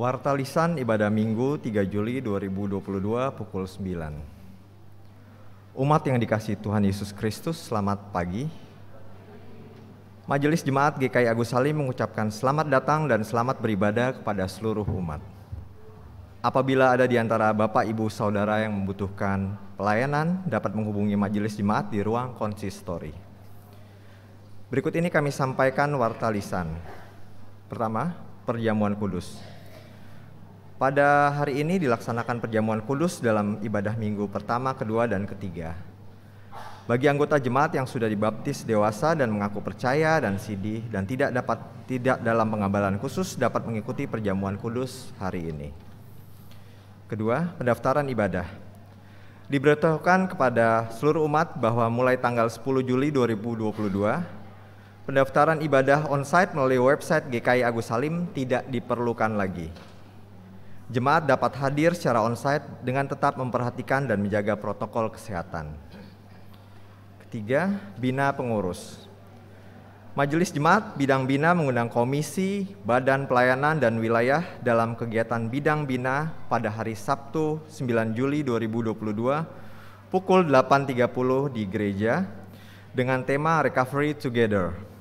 Warta Lisan Ibadah Minggu 3 Juli 2022 pukul 9. Umat yang dikasihi Tuhan Yesus Kristus, selamat pagi. Majelis Jemaat GKI Agus Salim mengucapkan selamat datang dan selamat beribadah kepada seluruh umat. Apabila ada di antara Bapak, Ibu, Saudara yang membutuhkan pelayanan, dapat menghubungi Majelis Jemaat di ruang konsistori. Berikut ini kami sampaikan Warta Lisan. Pertama, Perjamuan Kudus. Pada hari ini dilaksanakan Perjamuan Kudus dalam ibadah minggu pertama, kedua, dan ketiga. Bagi anggota jemaat yang sudah dibaptis dewasa dan mengaku percaya dan sidih dan tidak dalam pengambalan khusus dapat mengikuti Perjamuan Kudus hari ini. Kedua, pendaftaran ibadah. Diberitahukan kepada seluruh umat bahwa mulai tanggal 10 Juli 2022, pendaftaran ibadah onsite melalui website GKI Agus Salim tidak diperlukan lagi. Jemaat dapat hadir secara onsite dengan tetap memperhatikan dan menjaga protokol kesehatan. Ketiga, bina pengurus. Majelis Jemaat Bidang Bina mengundang komisi, badan pelayanan, dan wilayah dalam kegiatan bidang bina pada hari Sabtu 9 Juli 2022 pukul 8.30 di gereja dengan tema Recovery Together.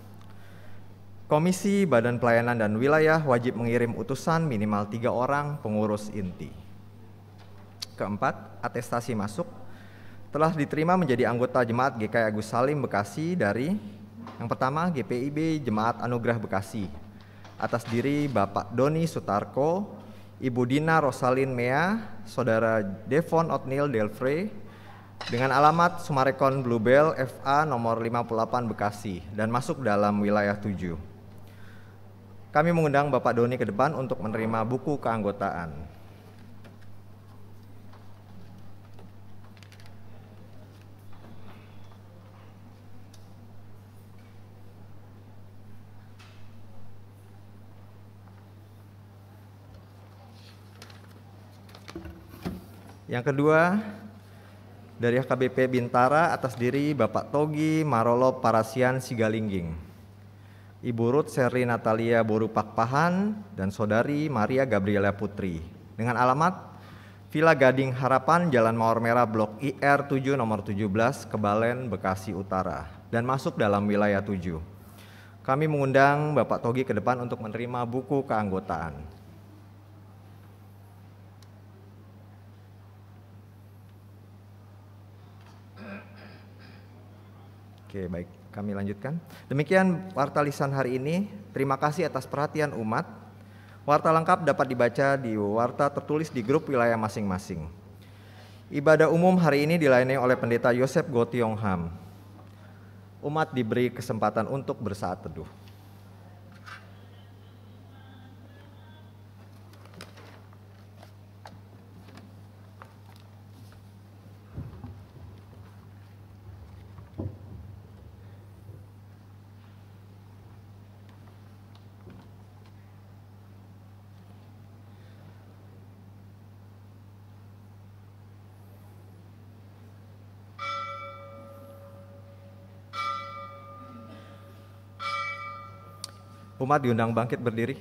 Komisi, badan pelayanan, dan wilayah wajib mengirim utusan minimal 3 orang pengurus inti. Keempat, atestasi masuk. Telah diterima menjadi anggota Jemaat GKI Agus Salim Bekasi dari yang pertama GPIB Jemaat Anugerah Bekasi. Atas diri Bapak Doni Sutarko, Ibu Dina Rosalin Mea, Saudara Devon Otniel Delfre, dengan alamat Sumarekon Bluebell FA nomor 58 Bekasi dan masuk dalam wilayah 7. Kami mengundang Bapak Doni ke depan untuk menerima buku keanggotaan. Yang kedua, dari HKBP Bintara atas diri Bapak Togi Marolo Parasian Sigalingging, Ibu Ruth Serli Natalia Boru Pakpahan, dan Saudari Maria Gabriela Putri dengan alamat Villa Gading Harapan, Jalan Mawar Merah, Blok IR 7 nomor 17, Kebalen, Bekasi Utara dan masuk dalam wilayah 7. Kami mengundang Bapak Togi ke depan untuk menerima buku keanggotaan. Oke, baik. Kami lanjutkan. Demikian Warta Lisan hari ini. Terima kasih atas perhatian umat. Warta lengkap dapat dibaca di warta tertulis di grup wilayah masing-masing. Ibadah umum hari ini dilayani oleh Pendeta Yosef Gotiongham. Umat diberi kesempatan untuk bersaat teduh. Umat diundang bangkit berdiri.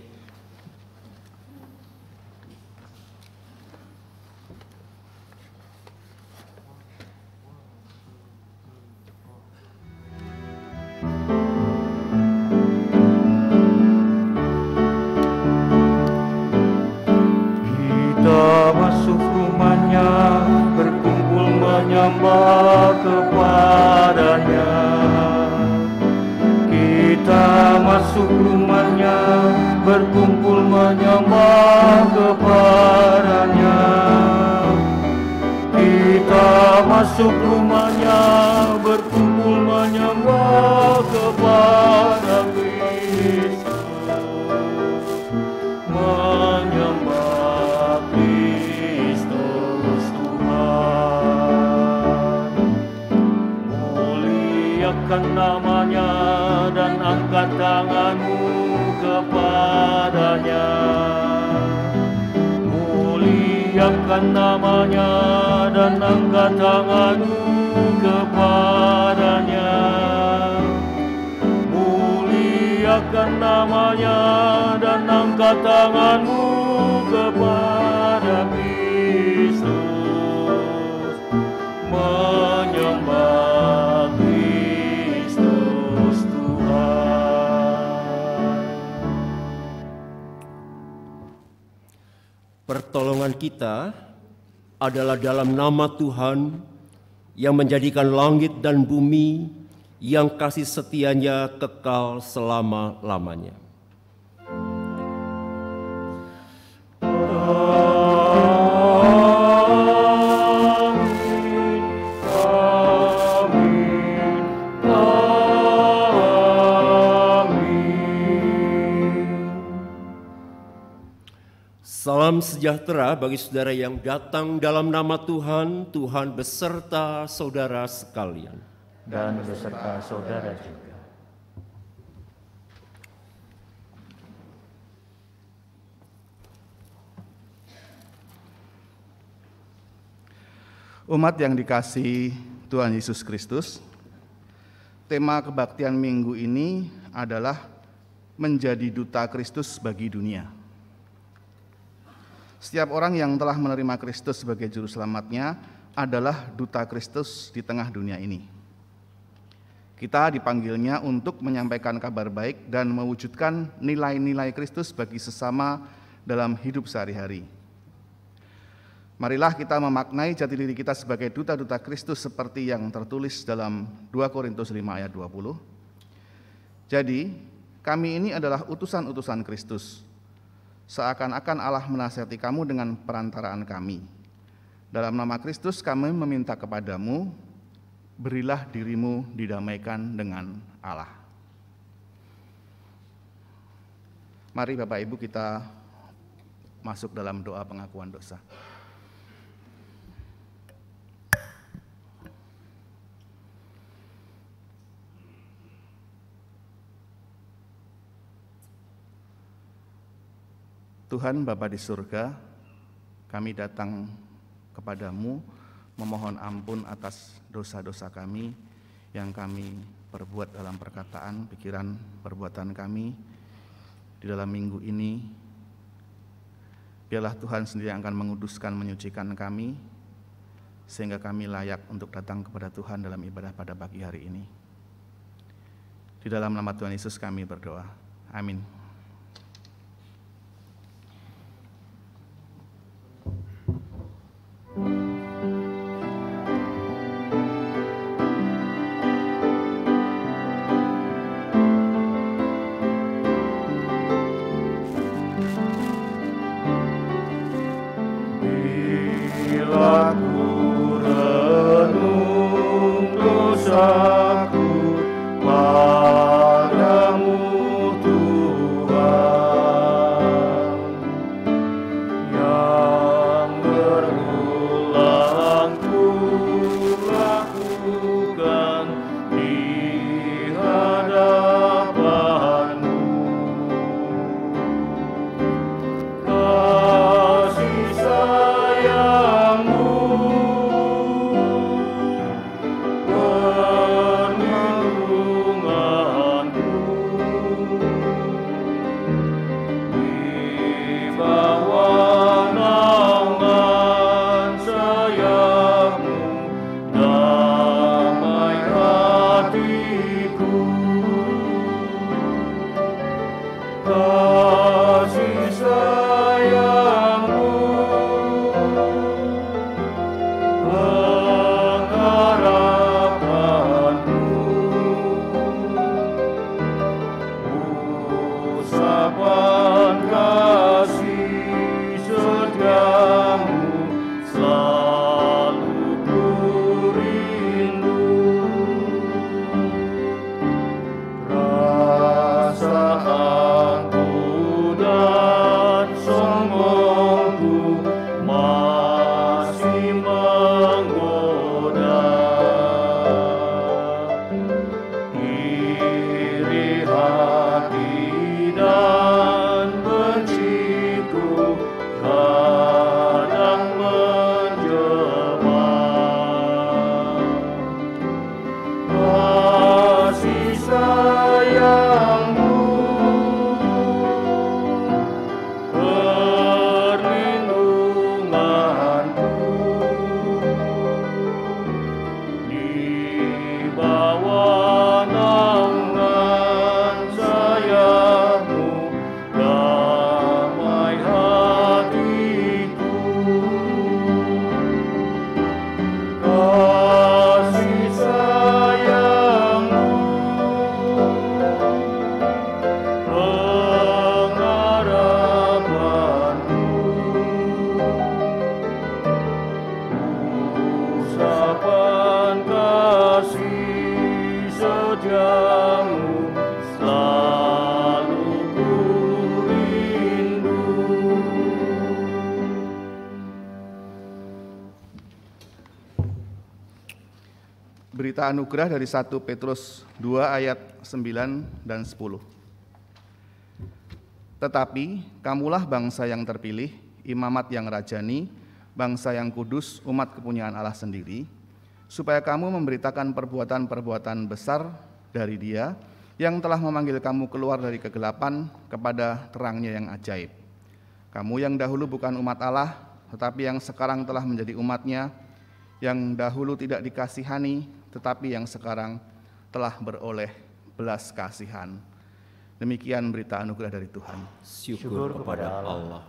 Kita masuk rumahnya, berkumpul menyembah kepadanya. Kita masuk rumahnya, berkumpul menyembah kepadanya. Kita masuk rumahnya, berkumpul menyembah kepada Kristus. Menyembah Kristus Tuhan. Muliakan namanya dan angkat tanganmu kepadanya. Muliakan namanya dan angkat tanganmu kepadanya. Muliakan namanya dan angkat tanganmu kepada Kristus, menyembah Kristus Tuhan. Pertolongan kita adalah dalam nama Tuhan yang menjadikan langit dan bumi, yang kasih setianya kekal selama-lamanya. Salam sejahtera bagi saudara yang datang dalam nama Tuhan, Tuhan beserta saudara sekalian. Dan beserta saudara juga. Umat yang dikasihi Tuhan Yesus Kristus, tema kebaktian minggu ini adalah menjadi duta Kristus bagi dunia. Setiap orang yang telah menerima Kristus sebagai juru selamatnya adalah duta Kristus di tengah dunia ini. Kita dipanggilnya untuk menyampaikan kabar baik dan mewujudkan nilai-nilai Kristus bagi sesama dalam hidup sehari-hari. Marilah kita memaknai jati diri kita sebagai duta-duta Kristus seperti yang tertulis dalam 2 Korintus 5 ayat 20. Jadi, kami ini adalah utusan-utusan Kristus. Seakan-akan Allah menasihati kamu dengan perantaraan kami. Dalam nama Kristus kami meminta kepadamu, berilah dirimu didamaikan dengan Allah. Mari Bapak Ibu kita masuk dalam doa pengakuan dosa. Tuhan Bapa di surga, kami datang kepadamu memohon ampun atas dosa-dosa kami yang kami perbuat dalam perkataan, pikiran, perbuatan kami di dalam minggu ini. Biarlah Tuhan sendiri yang akan menguduskan, menyucikan kami, sehingga kami layak untuk datang kepada Tuhan dalam ibadah pada pagi hari ini. Di dalam nama Tuhan Yesus kami berdoa. Amin. Sayangmu Berita anugerah dari 1 Petrus 2 ayat 9 dan 10. Tetapi kamulah bangsa yang terpilih, imamat yang rajani, bangsa yang kudus, umat kepunyaan Allah sendiri, supaya kamu memberitakan perbuatan-perbuatan besar dari Dia yang telah memanggil kamu keluar dari kegelapan kepada terangnya yang ajaib. Kamu yang dahulu bukan umat Allah, tetapi yang sekarang telah menjadi umat-Nya, yang dahulu tidak dikasihani, tetapi yang sekarang telah beroleh belas kasihan. Demikian berita anugerah dari Tuhan. Syukur kepada Allah.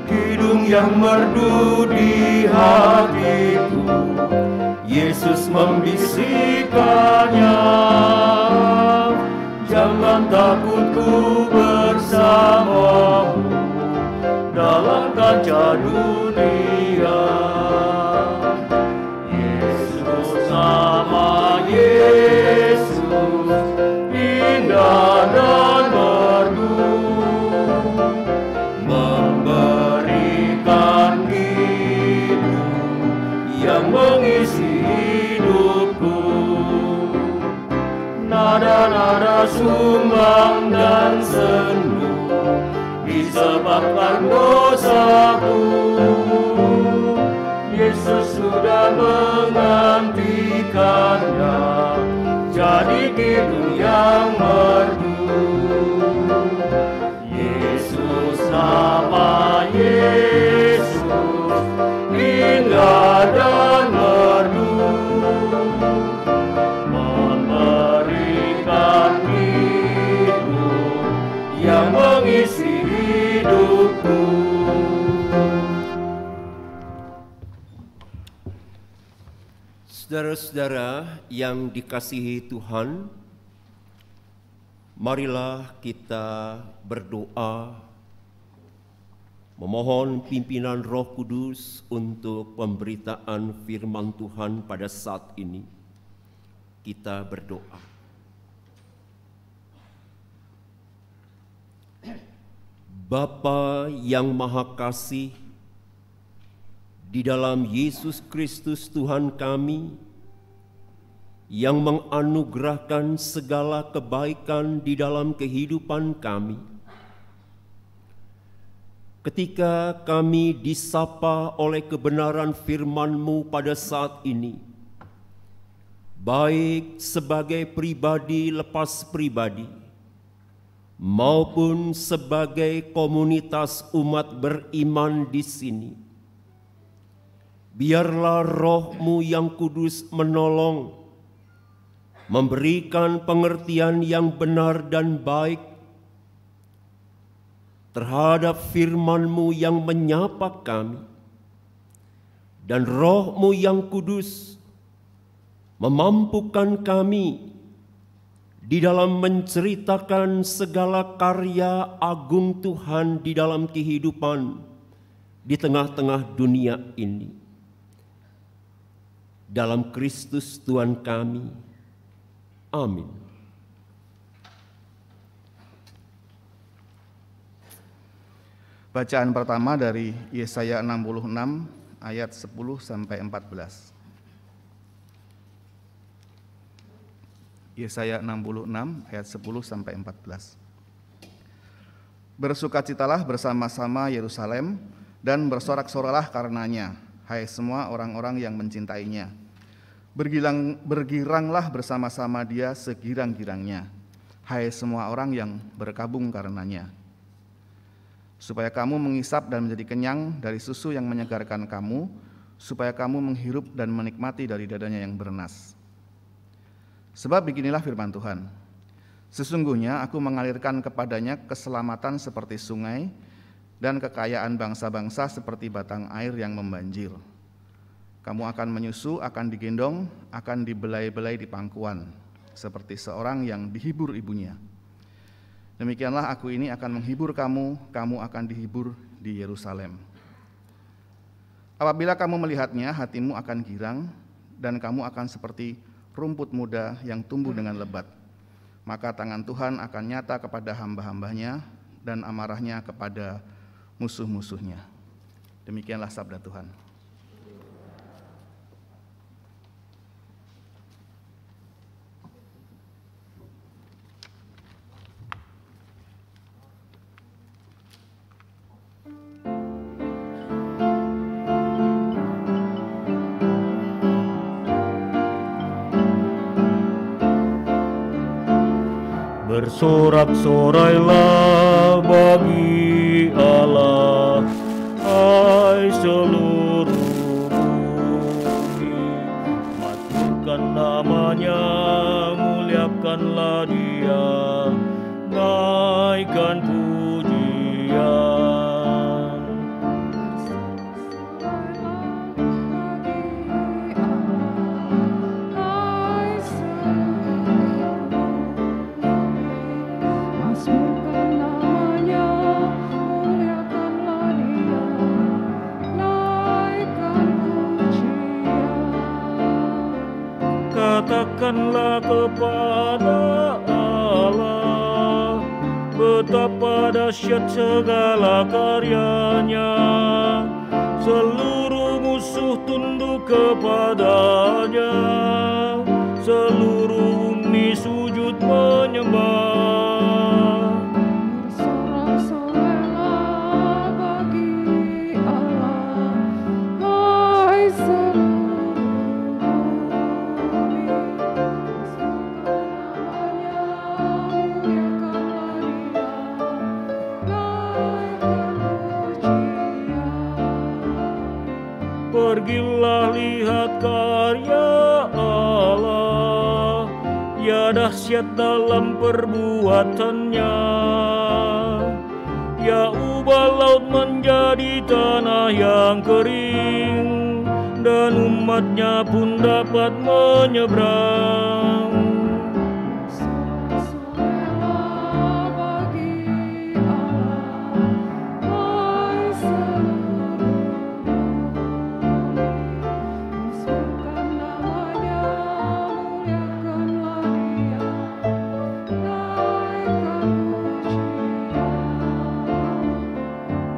Hidung yang merdu di hatiku, Yesus membisikkannya. Jangan takut, ku bersamamu dalam kancah dunia. Yesus, nama Yesus, indah dan merdu, memberikan hidup yang mengisi hidupku. Nada-nada sumbang dan sendu disebabkan dosaku. Yesus sudah menggantikannya jadi hidung yang merdu. Yesus, nama Yesus, indah dan merdu, yang mengisi hidupku. Saudara-saudara yang dikasihi Tuhan, marilah kita berdoa memohon pimpinan Roh Kudus untuk pemberitaan firman Tuhan pada saat ini. Kita berdoa. Bapa yang Maha Kasih, di dalam Yesus Kristus Tuhan kami, yang menganugerahkan segala kebaikan di dalam kehidupan kami, ketika kami disapa oleh kebenaran firman-Mu pada saat ini, baik sebagai pribadi lepas pribadi, maupun sebagai komunitas umat beriman di sini, biarlah Roh-Mu yang kudus menolong, memberikan pengertian yang benar dan baik terhadap firman-Mu yang menyapa kami, dan Roh-Mu yang kudus memampukan kami di dalam menceritakan segala karya agung Tuhan di dalam kehidupan di tengah-tengah dunia ini. Dalam Kristus Tuhan kami. Amin. Bacaan pertama dari Yesaya 66 ayat 10 sampai 14. Yesaya 66 ayat 10 sampai 14. Bersukacitalah bersama-sama Yerusalem dan bersorak-soraklah karenanya, hai semua orang-orang yang mencintainya. Bergiranglah bersama-sama dia segirang-girangnya, hai semua orang yang berkabung karenanya. Supaya kamu mengisap dan menjadi kenyang dari susu yang menyegarkan kamu, supaya kamu menghirup dan menikmati dari dadanya yang bernas. Sebab beginilah firman Tuhan, sesungguhnya aku mengalirkan kepadanya keselamatan seperti sungai dan kekayaan bangsa-bangsa seperti batang air yang membanjir. Kamu akan menyusu, akan digendong, akan dibelai-belai di pangkuan, seperti seorang yang dihibur ibunya. Demikianlah aku ini akan menghibur kamu, kamu akan dihibur di Yerusalem. Apabila kamu melihatnya, hatimu akan girang, dan kamu akan seperti rumput muda yang tumbuh dengan lebat. maka tangan Tuhan akan nyata kepada hamba-hambanya dan amarahnya kepada musuh-musuhnya. Demikianlah sabda Tuhan. Bersorak-sorailah bagi Allah, hai seluruh bumi. Mazmurkan namanya, muliakanlah Dia, naikkan pujian. Katakanlah kepada Allah, betapa dahsyat segala karyanya. Seluruh musuh tunduk kepadanya, seluruh bumi sujud menyembah. Pergilah lihat karya Allah, ya dahsyat dalam perbuatannya. Ya ubah laut menjadi tanah yang kering, dan umatnya pun dapat menyeberang.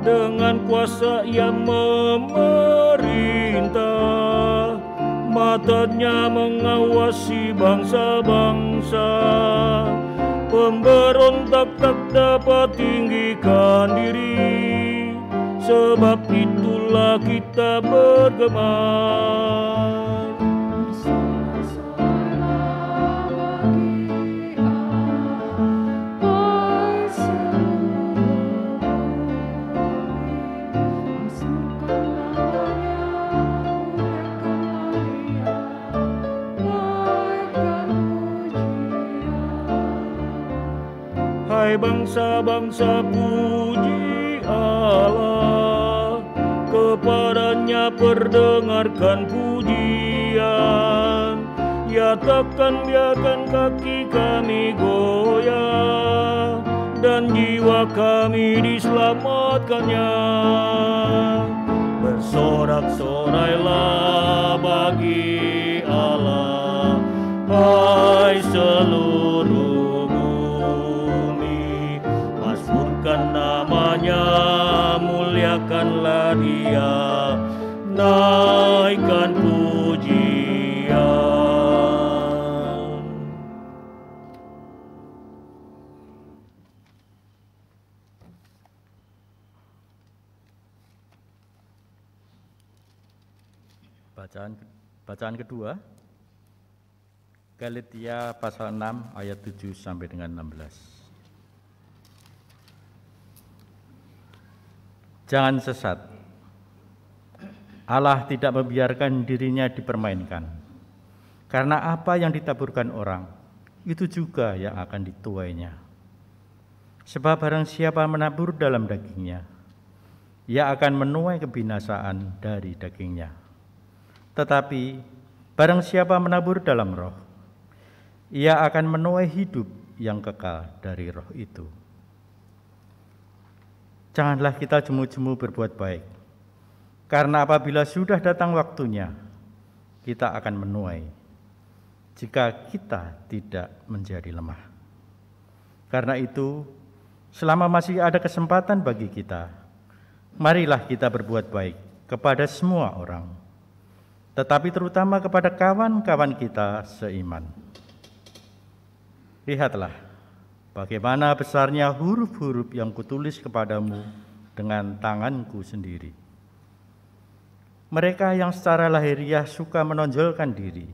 Dengan kuasa yang memerintah, matanya mengawasi bangsa-bangsa. Pemberontak tak dapat tinggikan diri, sebab itulah kita bergemar. Hai bangsa-bangsa, puji Allah, kepadanya perdengarkan pujian. Ya takkan biarkan kaki kami goyah, dan jiwa kami diselamatkannya. Bersorak-sorailah bagi Allah, hai seluruh namanya, muliakanlah Dia, naikkan pujian. Bacaan kedua, Galatia pasal 6 ayat 7 sampai dengan 16. Jangan sesat. Allah tidak membiarkan dirinya dipermainkan. Karena apa yang ditaburkan orang, itu juga yang akan dituainya. Sebab barang siapa menabur dalam dagingnya, ia akan menuai kebinasaan dari dagingnya. Tetapi barang siapa menabur dalam roh, ia akan menuai hidup yang kekal dari roh itu. Janganlah kita jemu-jemu berbuat baik, karena apabila sudah datang waktunya, kita akan menuai, jika kita tidak menjadi lemah. Karena itu, selama masih ada kesempatan bagi kita, marilah kita berbuat baik kepada semua orang, tetapi terutama kepada kawan-kawan kita seiman. Lihatlah bagaimana besarnya huruf-huruf yang kutulis kepadamu dengan tanganku sendiri. Mereka yang secara lahiriah suka menonjolkan diri,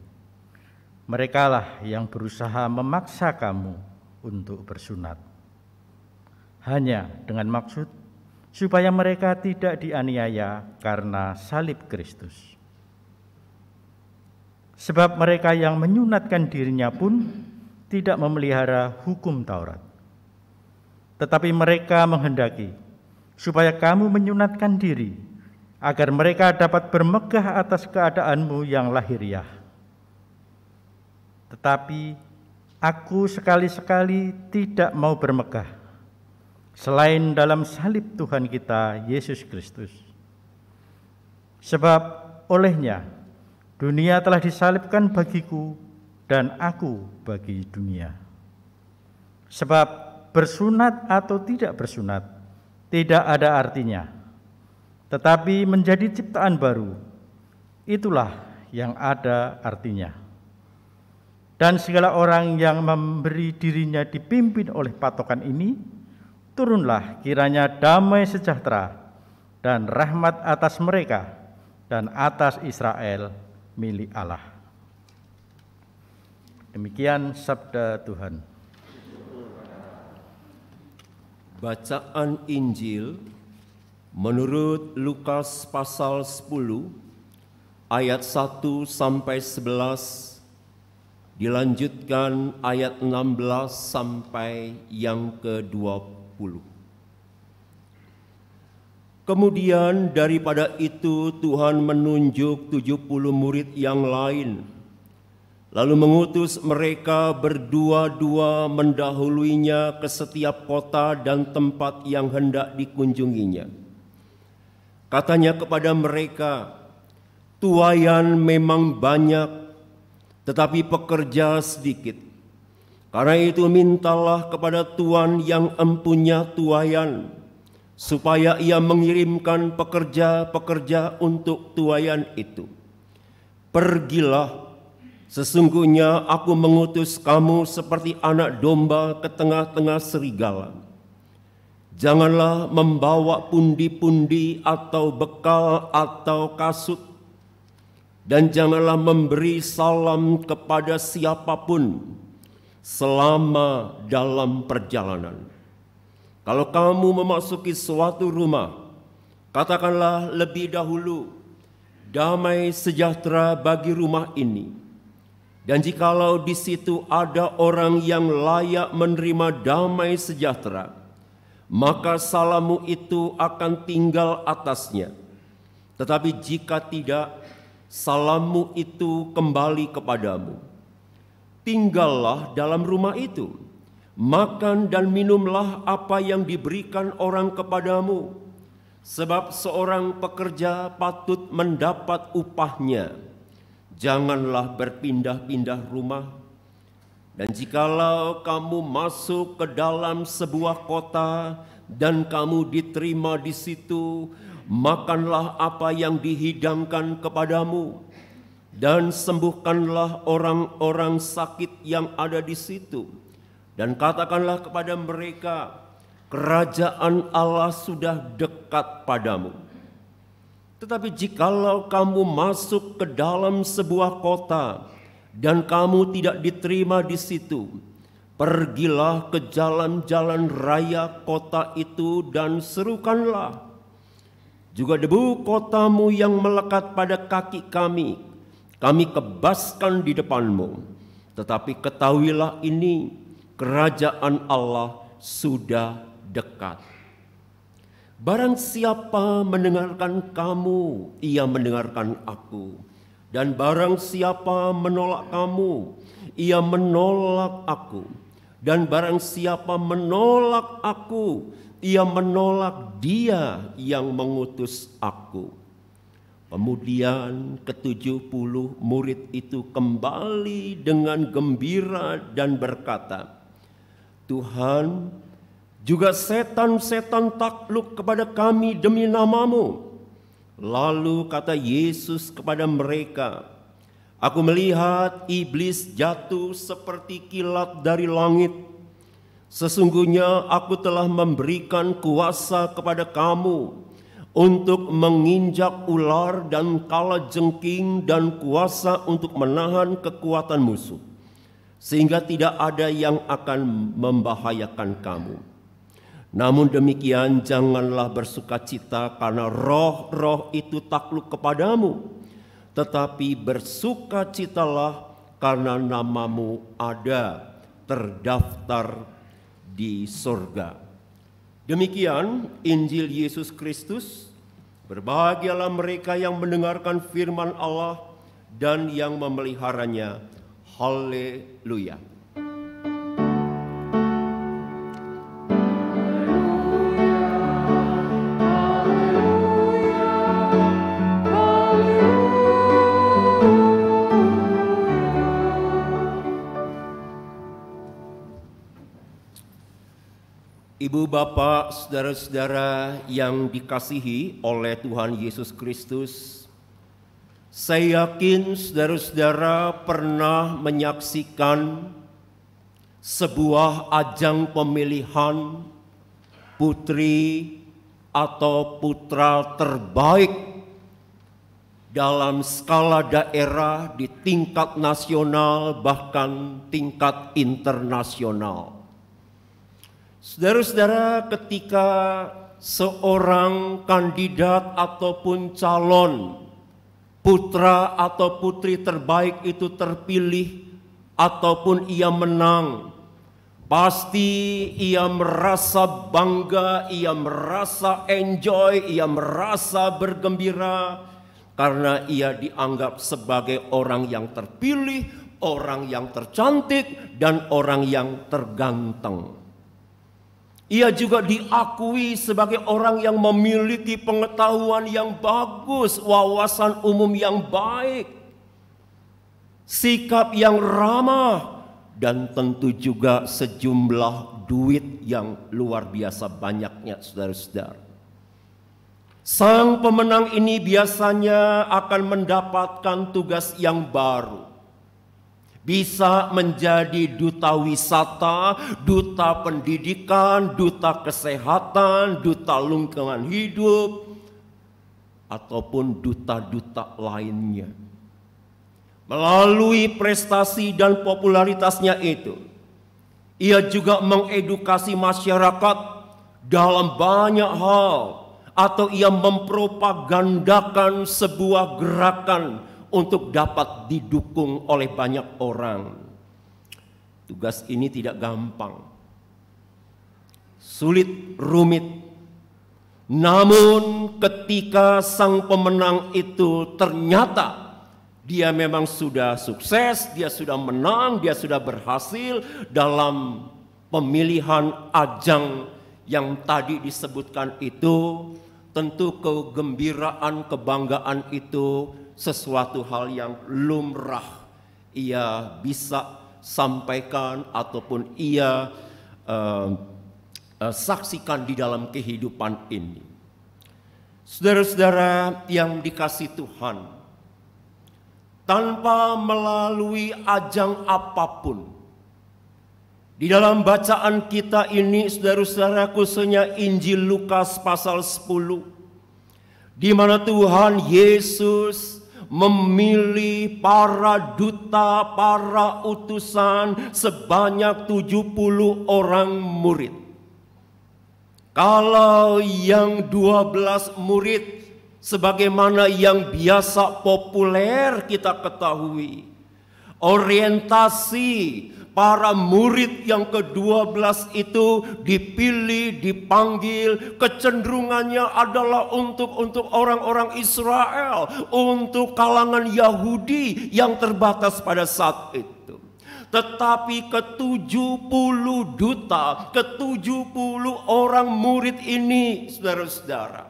merekalah yang berusaha memaksa kamu untuk bersunat, hanya dengan maksud supaya mereka tidak dianiaya karena salib Kristus. Sebab mereka yang menyunatkan dirinya pun tidak memelihara hukum Taurat, tetapi mereka menghendaki supaya kamu menyunatkan diri, agar mereka dapat bermegah atas keadaanmu yang lahiriah. Tetapi aku sekali-sekali tidak mau bermegah selain dalam salib Tuhan kita Yesus Kristus. Sebab olehnya dunia telah disalibkan bagiku dan aku bagi dunia. Sebab bersunat atau tidak bersunat tidak ada artinya, tetapi menjadi ciptaan baru, itulah yang ada artinya. Dan segala orang yang memberi dirinya dipimpin oleh patokan ini, turunlah kiranya damai sejahtera dan rahmat atas mereka dan atas Israel milik Allah. Demikian sabda Tuhan. Bacaan Injil menurut Lukas pasal 10 ayat 1 sampai 11, dilanjutkan ayat 16 sampai yang ke-20. Kemudian daripada itu Tuhan menunjuk 70 murid yang lain, lalu mengutus mereka berdua-dua mendahuluinya ke setiap kota dan tempat yang hendak dikunjunginya. Katanya kepada mereka, tuaian memang banyak, tetapi pekerja sedikit. Karena itu mintalah kepada Tuhan yang empunya tuaian, supaya ia mengirimkan pekerja-pekerja untuk tuaian itu. Pergilah, sesungguhnya aku mengutus kamu seperti anak domba ke tengah-tengah serigala. Janganlah membawa pundi-pundi atau bekal atau kasut, dan janganlah memberi salam kepada siapapun selama dalam perjalanan. Kalau kamu memasuki suatu rumah, katakanlah lebih dahulu, damai sejahtera bagi rumah ini. Dan jikalau di situ ada orang yang layak menerima damai sejahtera, maka salammu itu akan tinggal atasnya. Tetapi jika tidak, salammu itu kembali kepadamu. Tinggallah dalam rumah itu, makan dan minumlah apa yang diberikan orang kepadamu, sebab seorang pekerja patut mendapat upahnya. Janganlah berpindah-pindah rumah. Dan jikalau kamu masuk ke dalam sebuah kota dan kamu diterima di situ, makanlah apa yang dihidangkan kepadamu, dan sembuhkanlah orang-orang sakit yang ada di situ. Dan katakanlah kepada mereka, kerajaan Allah sudah dekat padamu. Tetapi jikalau kamu masuk ke dalam sebuah kota dan kamu tidak diterima di situ, pergilah ke jalan-jalan raya kota itu dan serukanlah, juga debu kotamu yang melekat pada kaki kami kebaskan di depanmu. Tetapi ketahuilah ini, kerajaan Allah sudah dekat. Barang siapa mendengarkan kamu, ia mendengarkan aku. Dan barang siapa menolak kamu, ia menolak aku. Dan barang siapa menolak aku, ia menolak Dia yang mengutus aku. Kemudian ke-70 murid itu kembali dengan gembira dan berkata, Tuhan, juga setan-setan takluk kepada kami demi nama-Mu. Lalu kata Yesus kepada mereka, aku melihat iblis jatuh seperti kilat dari langit. Sesungguhnya aku telah memberikan kuasa kepada kamu untuk menginjak ular dan kalajengking dan kuasa untuk menahan kekuatan musuh, sehingga tidak ada yang akan membahayakan kamu. Namun demikian janganlah bersukacita karena roh-roh itu takluk kepadamu, tetapi bersukacitalah karena namamu ada terdaftar di surga. Demikian Injil Yesus Kristus. Berbahagialah mereka yang mendengarkan firman Allah dan yang memeliharanya. Haleluya. Ibu, Bapak, saudara-saudara yang dikasihi oleh Tuhan Yesus Kristus, saya yakin saudara-saudara pernah menyaksikan sebuah ajang pemilihan putri atau putra terbaik dalam skala daerah di tingkat nasional bahkan tingkat internasional. Saudara-saudara, ketika seorang kandidat ataupun calon putra atau putri terbaik itu terpilih ataupun ia menang, pasti ia merasa bangga, ia merasa enjoy, ia merasa bergembira karena ia dianggap sebagai orang yang terpilih, orang yang tercantik, dan orang yang terganteng. Ia juga diakui sebagai orang yang memiliki pengetahuan yang bagus, wawasan umum yang baik, sikap yang ramah, dan tentu juga sejumlah duit yang luar biasa banyaknya, saudara-saudara. Sang pemenang ini biasanya akan mendapatkan tugas yang baru. Bisa menjadi duta wisata, duta pendidikan, duta kesehatan, duta lingkungan hidup, ataupun duta-duta lainnya. Melalui prestasi dan popularitasnya itu, ia juga mengedukasi masyarakat dalam banyak hal, atau ia mempropagandakan sebuah gerakan untuk dapat didukung oleh banyak orang. Tugas ini tidak gampang, sulit, rumit. Namun ketika sang pemenang itu ternyata dia memang sudah sukses, dia sudah menang, dia sudah berhasil dalam pemilihan ajang yang tadi disebutkan itu, tentu kegembiraan, kebanggaan itu sesuatu hal yang lumrah ia bisa sampaikan ataupun ia saksikan di dalam kehidupan ini. Saudara-saudara yang dikasihi Tuhan, tanpa melalui ajang apapun, di dalam bacaan kita ini, saudara-saudara, khususnya Injil Lukas pasal 10, di mana Tuhan Yesus memilih para duta, para utusan sebanyak 70 orang murid. Kalau yang 12 murid sebagaimana yang biasa populer kita ketahui, orientasi para murid yang ke-12 itu dipilih, dipanggil, kecenderungannya adalah untuk orang-orang Israel, untuk kalangan Yahudi yang terbatas pada saat itu. Tetapi ke-70 duta, ke-70 orang murid ini, saudara-saudara,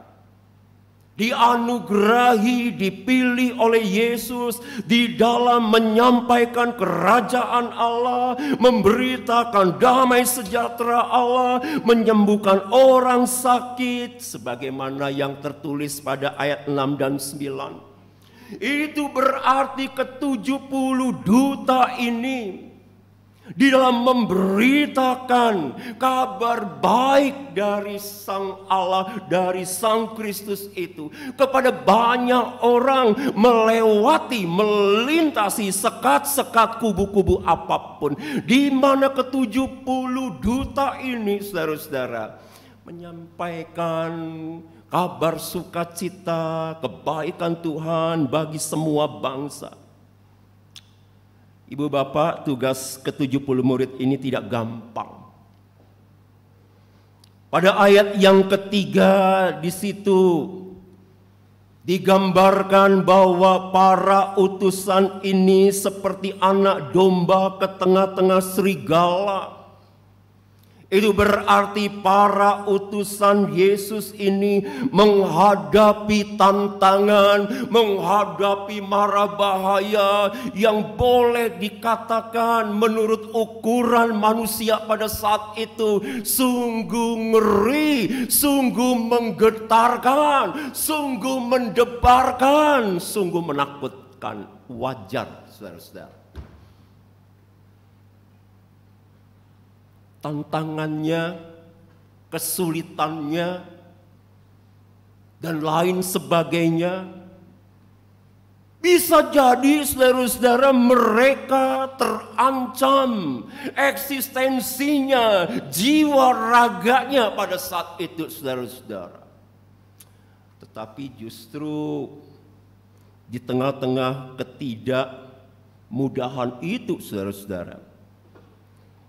dianugerahi, dipilih oleh Yesus di dalam menyampaikan kerajaan Allah, memberitakan damai sejahtera Allah, menyembuhkan orang sakit, sebagaimana yang tertulis pada ayat 6 dan 9. Itu berarti ke-70 duta ini di dalam memberitakan kabar baik dari Sang Allah, dari Sang Kristus itu kepada banyak orang, melintasi sekat-sekat kubu-kubu apapun, di mana ke-70 duta ini, saudara-saudara, menyampaikan kabar sukacita, kebaikan Tuhan bagi semua bangsa. Ibu bapak, tugas ke-70 murid ini tidak gampang. Pada ayat yang ketiga di situ digambarkan bahwa para utusan ini seperti anak domba ke tengah-tengah serigala. Itu berarti para utusan Yesus ini menghadapi tantangan, menghadapi mara bahaya yang boleh dikatakan menurut ukuran manusia pada saat itu sungguh ngeri, sungguh menggetarkan, sungguh mendebarkan, sungguh menakutkan. Wajar, saudara-saudara. Tantangannya, kesulitannya, dan lain sebagainya. Bisa jadi saudara-saudara mereka terancam eksistensinya, jiwa raganya pada saat itu, saudara-saudara. Tetapi justru di tengah-tengah ketidakmudahan itu, saudara-saudara,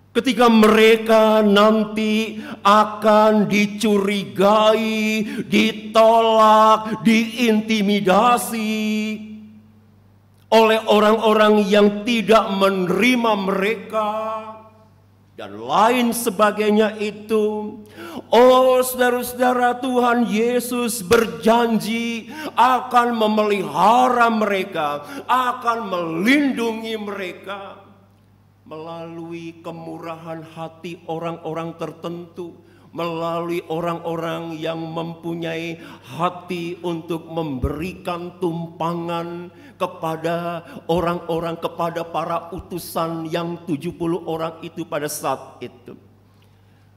ketika mereka nanti akan dicurigai, ditolak, diintimidasi oleh orang-orang yang tidak menerima mereka dan lain sebagainya itu. Oh saudara-saudara, Tuhan Yesus berjanji akan memelihara mereka, akan melindungi mereka melalui kemurahan hati orang-orang tertentu, melalui orang-orang yang mempunyai hati untuk memberikan tumpangan kepada orang-orang, kepada para utusan yang 70 orang itu pada saat itu.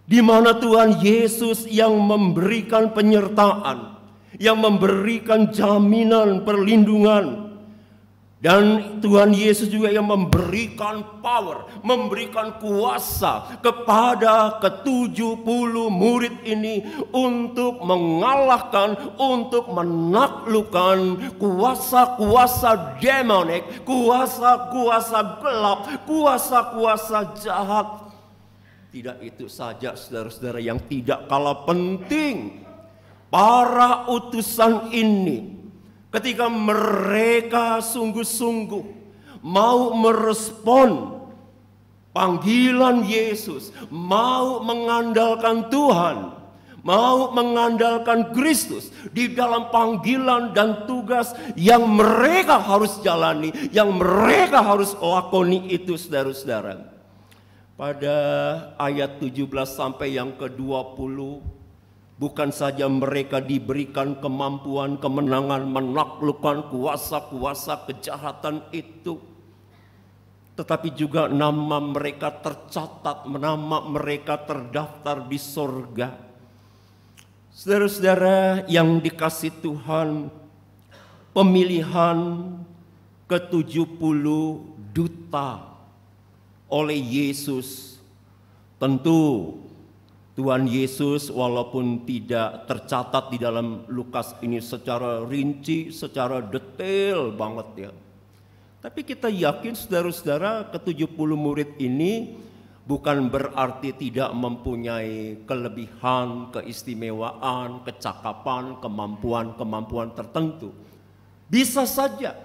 Di mana Tuhan Yesus yang memberikan penyertaan, yang memberikan jaminan perlindungan. Dan Tuhan Yesus juga yang memberikan power, memberikan kuasa kepada ke-70 murid ini untuk mengalahkan, untuk menaklukkan kuasa-kuasa demonik, kuasa-kuasa gelap, kuasa-kuasa jahat. Tidak itu saja saudara-saudara, yang tidak kalah penting, para utusan ini ketika mereka sungguh-sungguh mau merespon panggilan Yesus, mau mengandalkan Tuhan, mau mengandalkan Kristus di dalam panggilan dan tugas yang mereka harus jalani, yang mereka harus lakoni itu, saudara-saudara. Pada ayat 17 sampai yang ke-20, bukan saja mereka diberikan kemampuan, kemenangan, menaklukkan kuasa-kuasa kejahatan itu, tetapi juga nama mereka tercatat, nama mereka terdaftar di sorga. Saudara-saudara yang dikasihi Tuhan, pemilihan ke-70 duta oleh Yesus, tentu Tuhan Yesus walaupun tidak tercatat di dalam Lukas ini secara rinci, secara detail banget ya. Tapi kita yakin saudara-saudara, ke-70 murid ini bukan berarti tidak mempunyai kelebihan, keistimewaan, kecakapan, kemampuan tertentu. Bisa saja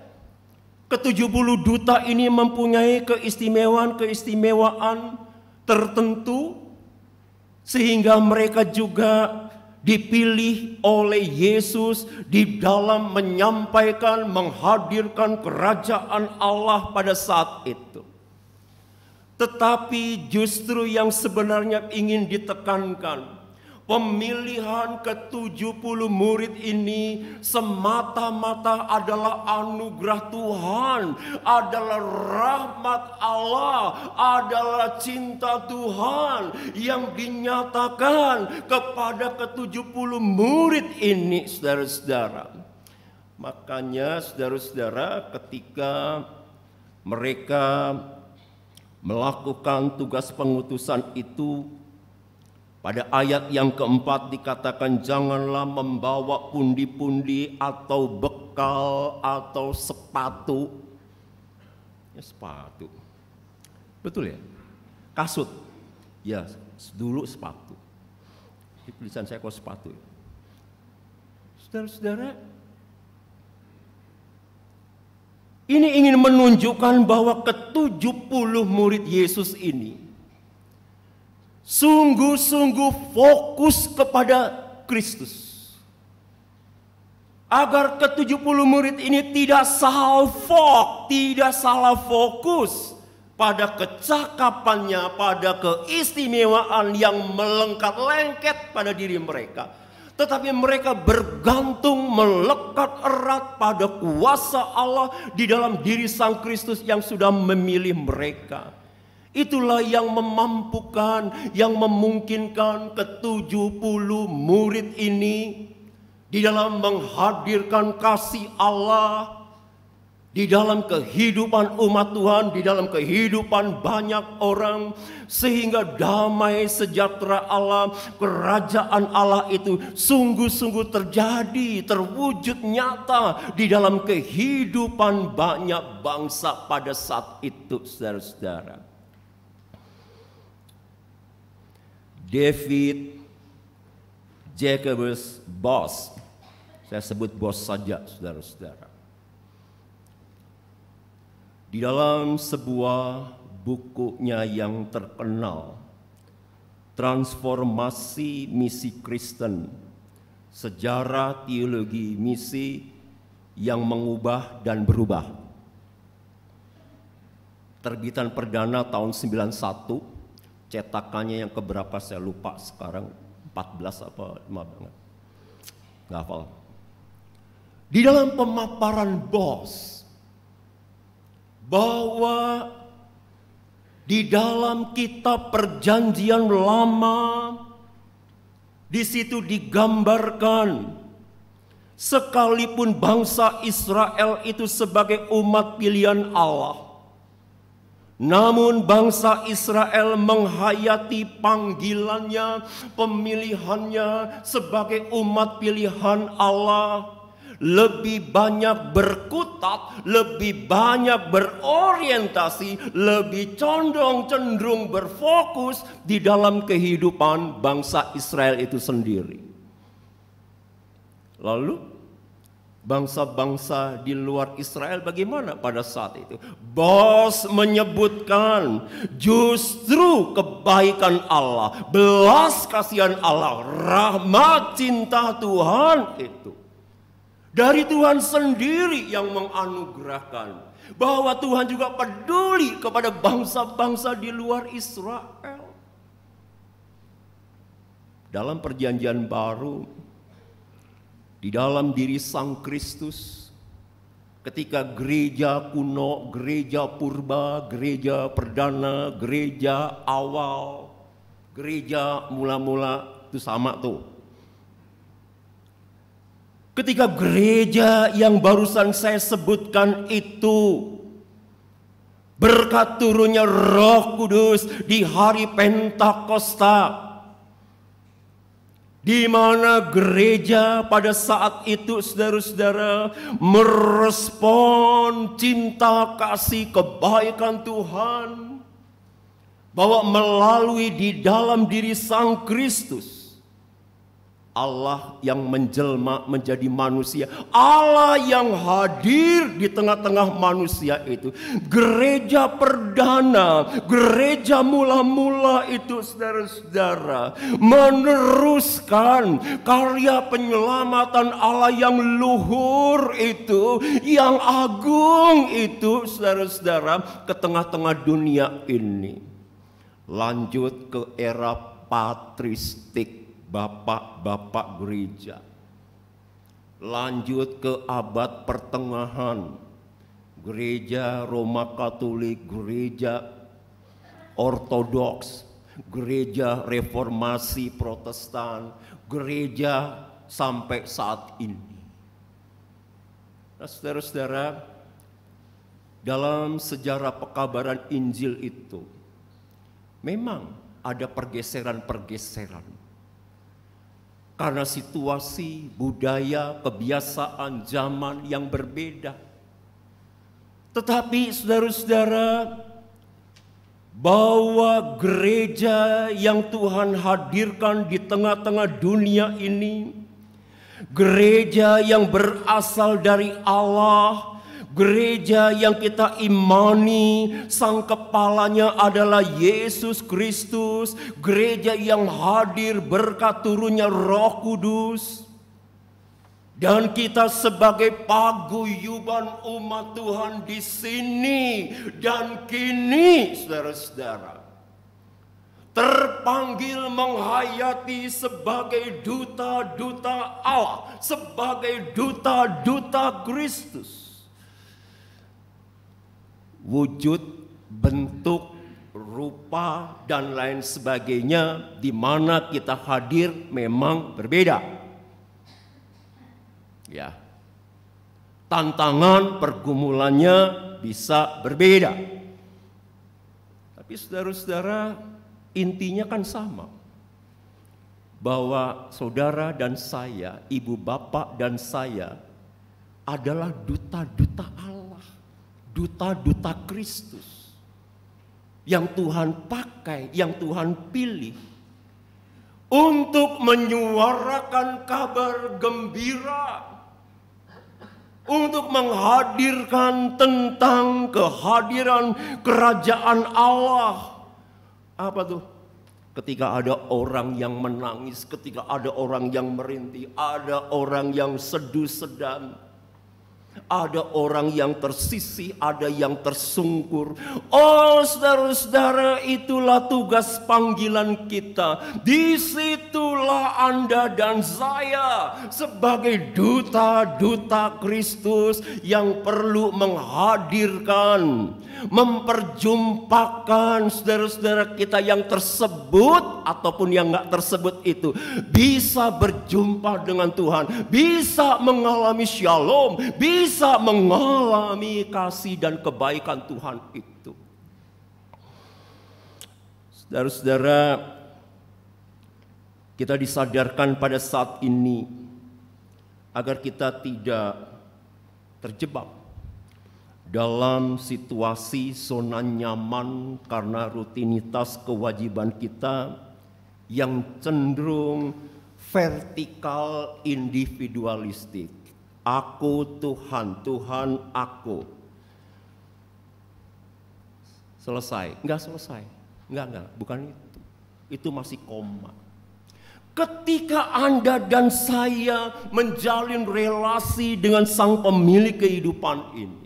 ke-70 duta ini mempunyai keistimewaan tertentu, sehingga mereka juga dipilih oleh Yesus di dalam menyampaikan, menghadirkan kerajaan Allah pada saat itu. Tetapi justru yang sebenarnya ingin ditekankan, pemilihan ke-70 murid ini semata-mata adalah anugerah Tuhan, adalah rahmat Allah, adalah cinta Tuhan yang dinyatakan kepada ke-70 murid ini, saudara-saudara. Makanya saudara-saudara, ketika mereka melakukan tugas pengutusan itu, pada ayat yang keempat dikatakan, janganlah membawa pundi-pundi atau bekal atau sepatu. Ya, sepatu. Betul ya? Kasut. Ya, dulu sepatu. Di tulisan saya kok sepatu. Saudara-saudara, ini ingin menunjukkan bahwa ke-70 murid Yesus ini sungguh-sungguh fokus kepada Kristus. Agar ke-70 murid ini tidak salfok, tidak salah fokus pada kecakapannya, pada keistimewaan yang melengket-lengket pada diri mereka. Tetapi mereka bergantung, melekat erat pada kuasa Allah di dalam diri Sang Kristus yang sudah memilih mereka. Itulah yang memampukan, yang memungkinkan ke-70 murid ini di dalam menghadirkan kasih Allah di dalam kehidupan umat Tuhan, di dalam kehidupan banyak orang, sehingga damai sejahtera Allah, kerajaan Allah itu sungguh-sungguh terjadi, terwujud nyata di dalam kehidupan banyak bangsa pada saat itu, saudara-saudara. David Jacobus Boss, saya sebut Boss saja, saudara-saudara. Di dalam sebuah bukunya yang terkenal, Transformasi Misi Kristen, Sejarah Teologi Misi yang Mengubah dan Berubah, terbitan perdana tahun 91, cetakannya yang keberapa saya lupa sekarang, 14 apa 15, nggak hafal. Di dalam pemaparan Boss bahwa di dalam kitab Perjanjian Lama di situ digambarkan sekalipun bangsa Israel itu sebagai umat pilihan Allah, namun bangsa Israel menghayati panggilannya, pemilihannya sebagai umat pilihan Allah, lebih banyak berkutat, lebih banyak berorientasi, lebih cenderung berfokus di dalam kehidupan bangsa Israel itu sendiri. Lalu bangsa-bangsa di luar Israel bagaimana pada saat itu? Boss menyebutkan justru kebaikan Allah, belas kasihan Allah, rahmat cinta Tuhan itu dari Tuhan sendiri yang menganugerahkan, bahwa Tuhan juga peduli kepada bangsa-bangsa di luar Israel. Dalam Perjanjian Baru, di dalam diri Sang Kristus, ketika gereja kuno, gereja purba, gereja perdana, gereja awal, gereja mula-mula itu sama tuh. Ketika gereja yang barusan saya sebutkan itu berkat turunnya Roh Kudus di hari Pentakosta, di mana gereja pada saat itu, saudara-saudara, merespon cinta kasih kebaikan Tuhan, bahwa melalui di dalam diri Sang Kristus Allah yang menjelma menjadi manusia, Allah yang hadir di tengah-tengah manusia itu. Gereja perdana, gereja mula-mula itu, saudara-saudara, meneruskan karya penyelamatan Allah yang luhur itu, yang agung itu, saudara-saudara, ke tengah-tengah dunia ini. Lanjut ke era patristik, bapak-bapak gereja. Lanjut ke abad pertengahan, gereja Roma Katolik, gereja Ortodoks, gereja Reformasi Protestan, gereja sampai saat ini. Nah, saudara-saudara, dalam sejarah pekabaran Injil itu memang ada pergeseran-pergeseran. Karena situasi, budaya, kebiasaan zaman yang berbeda. Tetapi saudara-saudara, bahwa gereja yang Tuhan hadirkan di tengah-tengah dunia ini, gereja yang berasal dari Allah, gereja yang kita imani sang kepalanya adalah Yesus Kristus, gereja yang hadir berkat turunnya Roh Kudus, dan kita sebagai paguyuban umat Tuhan di sini dan kini, saudara-saudara, terpanggil menghayati sebagai duta-duta Allah, sebagai duta-duta Kristus. Wujud, bentuk, rupa, dan lain sebagainya di mana kita hadir memang berbeda. Ya. Tantangan pergumulannya bisa berbeda. Tapi saudara-saudara, intinya kan sama. Bahwa saudara dan saya, ibu bapak dan saya adalah duta-duta Allah. Duta-duta Kristus yang Tuhan pakai, yang Tuhan pilih untuk menyuarakan kabar gembira, untuk menghadirkan tentang kehadiran kerajaan Allah. Apa tuh? Ketika ada orang yang menangis, ketika ada orang yang merintih, ada orang yang sedu-sedan, ada orang yang tersisih, ada yang tersungkur. Oh, saudara-saudara, itulah tugas panggilan kita. Disitulah Anda dan saya sebagai duta-duta Kristus yang perlu menghadirkan, memperjumpakan saudara-saudara kita yang tersebut ataupun yang nggak tersebut itu bisa berjumpa dengan Tuhan, bisa mengalami shalom, bisa mengalami kasih dan kebaikan Tuhan itu. Saudara-saudara, kita disadarkan pada saat ini agar kita tidak terjebak dalam situasi zona nyaman karena rutinitas kewajiban kita yang cenderung vertikal individualistik. Aku Tuhan, Tuhan aku. Selesai? Enggak selesai. Enggak, bukan itu. Itu masih koma. Ketika Anda dan saya menjalin relasi dengan Sang Pemilik kehidupan ini,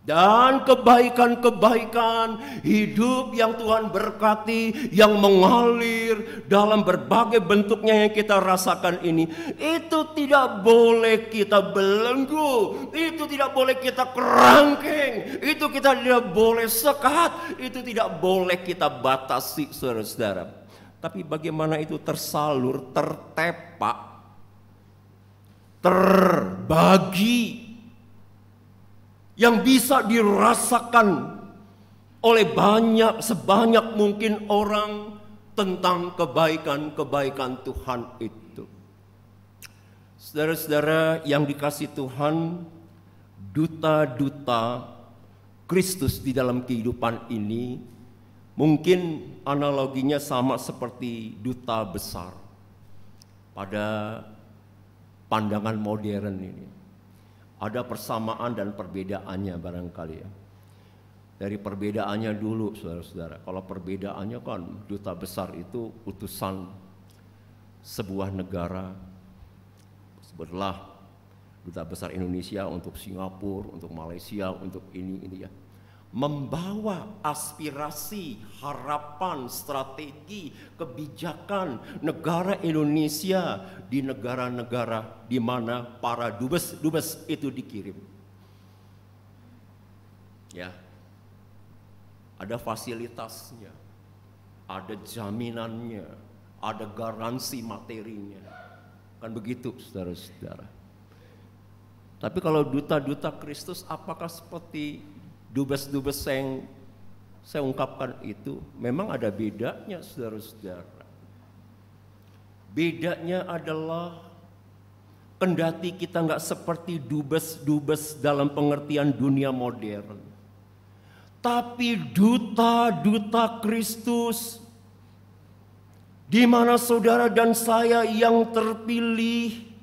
dan kebaikan-kebaikan hidup yang Tuhan berkati, yang mengalir dalam berbagai bentuknya yang kita rasakan ini, itu tidak boleh kita belenggu, itu tidak boleh kita kerangkeng, itu kita tidak boleh sekat, itu tidak boleh kita batasi, saudara-saudara. Tapi bagaimana itu tersalur, tertepak, terbagi, yang bisa dirasakan oleh sebanyak mungkin orang tentang kebaikan-kebaikan Tuhan itu. Saudara-saudara yang dikasihi Tuhan, duta-duta Kristus di dalam kehidupan ini mungkin analoginya sama seperti duta besar. pada pandangan modern ini. Ada persamaan dan perbedaannya barangkali ya. Dari perbedaannya dulu saudara-saudara. Kalau perbedaannya kan duta besar itu utusan sebuah negara. Sebutlah duta besar Indonesia untuk Singapura, untuk Malaysia, untuk ini ya. Membawa aspirasi, harapan, strategi, kebijakan negara Indonesia di negara-negara di mana para dubes itu dikirim. Ya. Ada fasilitasnya, ada jaminannya, ada garansi materinya. Kan begitu saudara-saudara. Tapi kalau duta-duta Kristus apakah seperti dubes-dubes yang saya ungkapkan itu? Memang ada bedanya saudara-saudara. Bedanya adalah kendati kita nggak seperti dubes-dubes dalam pengertian dunia modern. Tapi duta-duta Kristus, di mana saudara dan saya yang terpilih,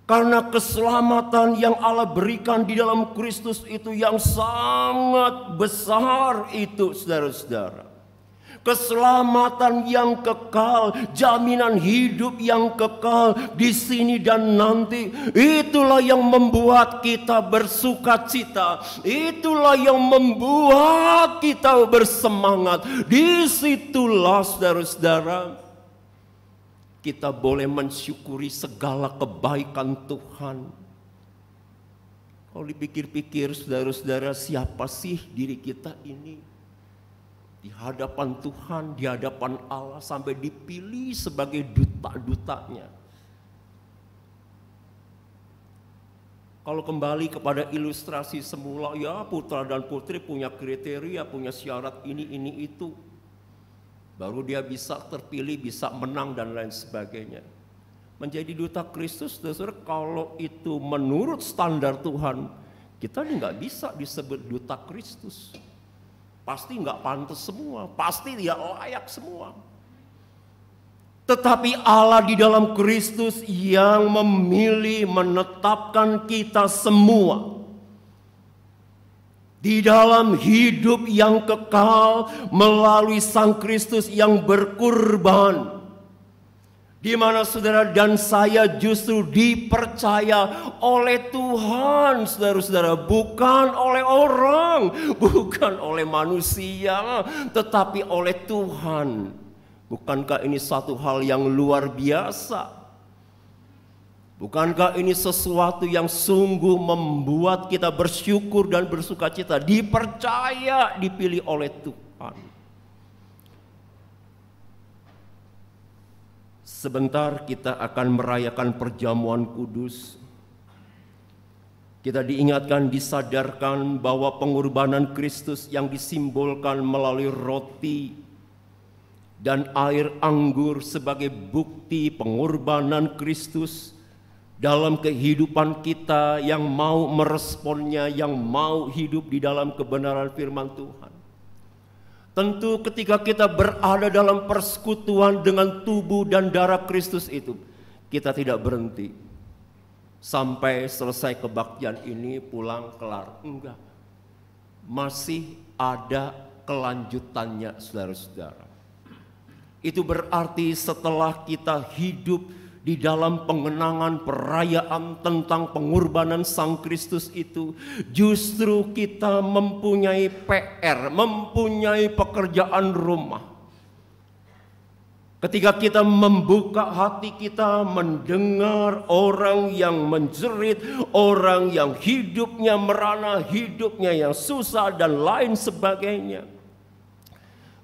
karena keselamatan yang Allah berikan di dalam Kristus itu yang sangat besar itu saudara-saudara. Keselamatan yang kekal, jaminan hidup yang kekal di sini dan nanti. Itulah yang membuat kita bersukacita. Itulah yang membuat kita bersemangat. Disitulah saudara-saudara kita boleh mensyukuri segala kebaikan Tuhan. Kalau dipikir-pikir saudara-saudara, siapa sih diri kita ini? Di hadapan Tuhan, di hadapan Allah, sampai dipilih sebagai duta-dutanya. Kalau kembali kepada ilustrasi semula, ya putra dan putri punya kriteria, punya syarat ini itu. Baru dia bisa terpilih, bisa menang dan lain sebagainya. Menjadi duta Kristus, saudara, kalau itu menurut standar Tuhan, kita nggak bisa disebut duta Kristus. Pasti nggak pantas semua, pasti dia layak semua. Tetapi Allah di dalam Kristus yang memilih menetapkan kita semua di dalam hidup yang kekal melalui Sang Kristus yang berkurban. Di mana saudara dan saya justru dipercaya oleh Tuhan, saudara-saudara, bukan oleh orang, bukan oleh manusia, tetapi oleh Tuhan. Bukankah ini satu hal yang luar biasa? Bukankah ini sesuatu yang sungguh membuat kita bersyukur dan bersukacita, dipercaya, dipilih oleh Tuhan. Sebentar kita akan merayakan perjamuan kudus. Kita diingatkan, disadarkan bahwa pengorbanan Kristus yang disimbolkan melalui roti dan air anggur sebagai bukti pengorbanan Kristus dalam kehidupan kita yang mau meresponnya, yang mau hidup di dalam kebenaran firman Tuhan. Tentu ketika kita berada dalam persekutuan dengan tubuh dan darah Kristus itu, kita tidak berhenti sampai selesai kebaktian ini pulang kelar. Enggak. Masih ada kelanjutannya saudara-saudara. Itu berarti setelah kita hidup di dalam pengenangan perayaan tentang pengorbanan Sang Kristus itu, justru kita mempunyai PR, mempunyai pekerjaan rumah. Ketika kita membuka hati kita mendengar orang yang menjerit, orang yang hidupnya merana, hidupnya yang susah dan lain sebagainya.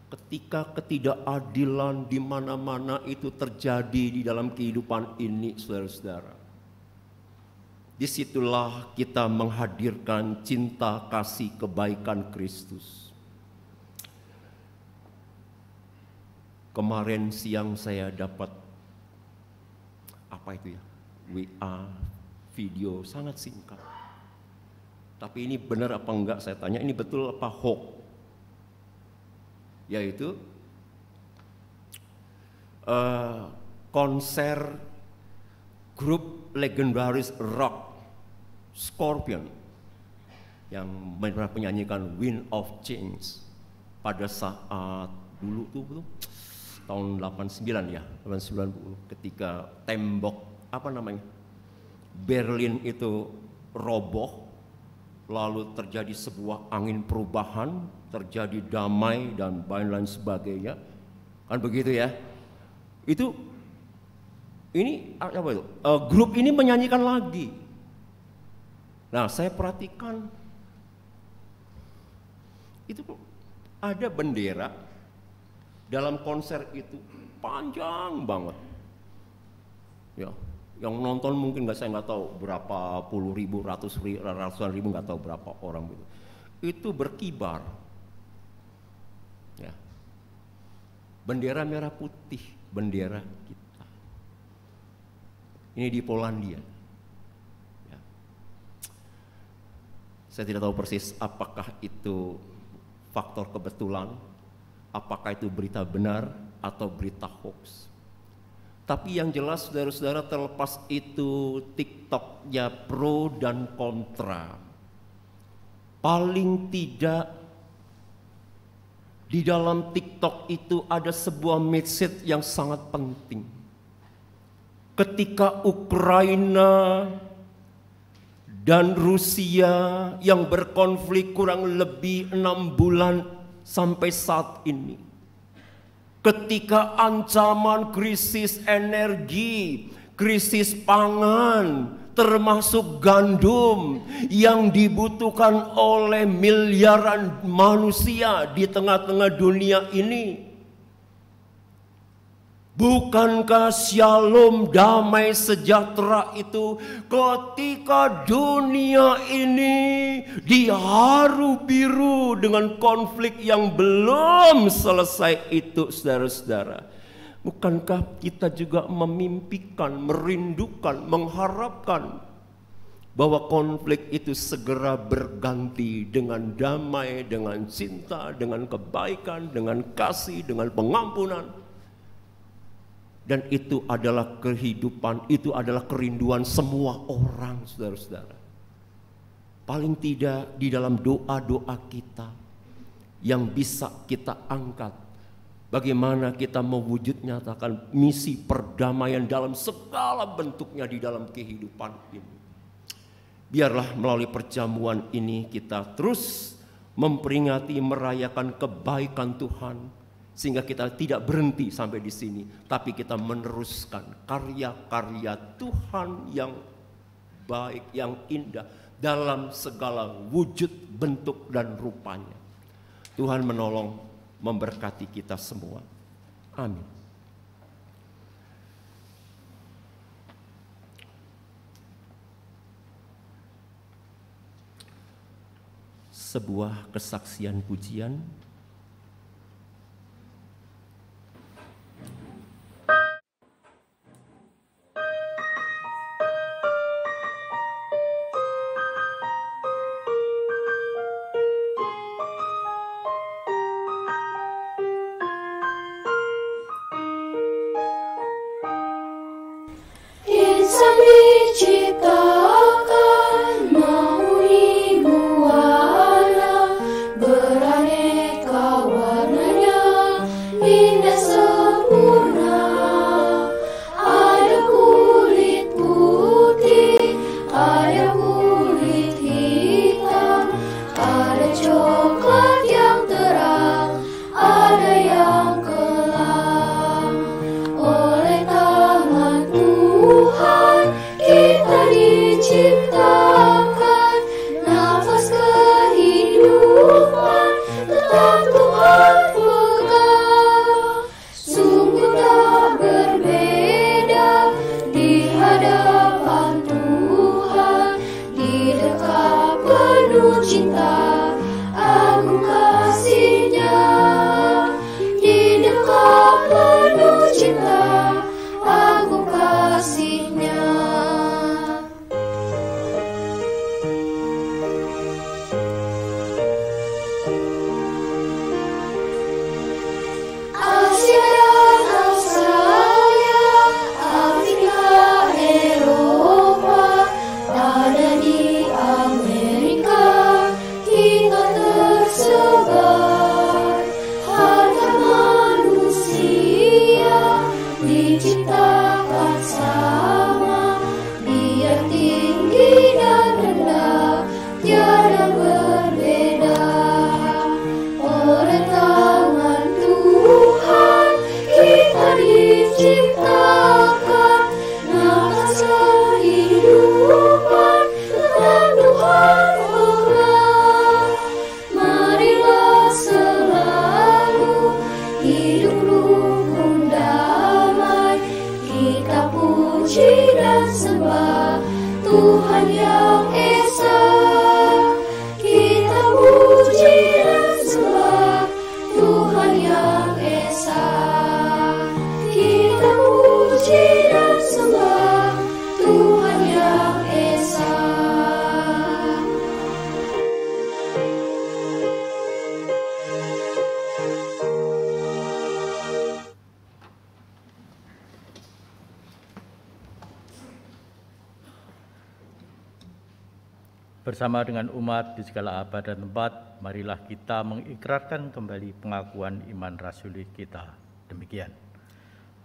Ketika ketidakadilan di mana-mana itu terjadi di dalam kehidupan ini, saudara-saudara, disitulah kita menghadirkan cinta kasih kebaikan Kristus. Kemarin siang saya dapat apa itu ya, WA video sangat singkat. Tapi ini benar apa enggak saya tanya, ini betul apa hoax? Yaitu konser grup legendaris rock Scorpion yang menyanyikan Wind of Change pada saat dulu tuh tahun 89 ya, tahun 90 ketika tembok Berlin itu roboh, lalu terjadi sebuah angin perubahan, terjadi damai dan lain sebagainya, kan begitu ya? Grup ini menyanyikan lagi. Nah, saya perhatikan itu ada bendera dalam konser itu panjang banget. Ya, yang nonton mungkin saya nggak tahu berapa puluh ribu, ratusan ribu, nggak tahu berapa orang gitu. Itu berkibar. Ya. Bendera merah putih, bendera kita. Ini di Polandia. Ya. Saya tidak tahu persis apakah itu faktor kebetulan, apakah itu berita benar atau berita hoax. Tapi yang jelas saudara-saudara, terlepas itu TikToknya pro dan kontra, paling tidak di dalam TikTok itu ada sebuah message yang sangat penting. Ketika Ukraina dan Rusia yang berkonflik kurang lebih 6 bulan sampai saat ini, ketika ancaman krisis energi, krisis pangan, termasuk gandum yang dibutuhkan oleh miliaran manusia di tengah-tengah dunia ini, bukankah shalom, damai sejahtera itu ketika dunia ini diharu biru dengan konflik yang belum selesai itu, saudara-saudara? Bukankah kita juga memimpikan, merindukan, mengharapkan bahwa konflik itu segera berganti dengan damai, dengan cinta, dengan kebaikan, dengan kasih, dengan pengampunan? Dan itu adalah kehidupan, itu adalah kerinduan semua orang, saudara-saudara. Paling tidak di dalam doa-doa kita yang bisa kita angkat, bagaimana kita mewujud nyatakan misi perdamaian dalam segala bentuknya di dalam kehidupan ini. Biarlah melalui perjamuan ini kita terus memperingati, merayakan kebaikan Tuhan, sehingga kita tidak berhenti sampai di sini, tapi kita meneruskan karya-karya Tuhan yang baik, yang indah dalam segala wujud, bentuk, dan rupanya. Tuhan menolong, memberkati kita semua. Amin. Sebuah kesaksian pujian. Tuhan yang Esa, kita puji dan sembah Tuhan yang Esa, kita puji dan sembah Tuhan yang Esa. Bersama dengan umat di segala abad dan tempat, marilah kita mengikrarkan kembali pengakuan iman rasuli kita. Demikian.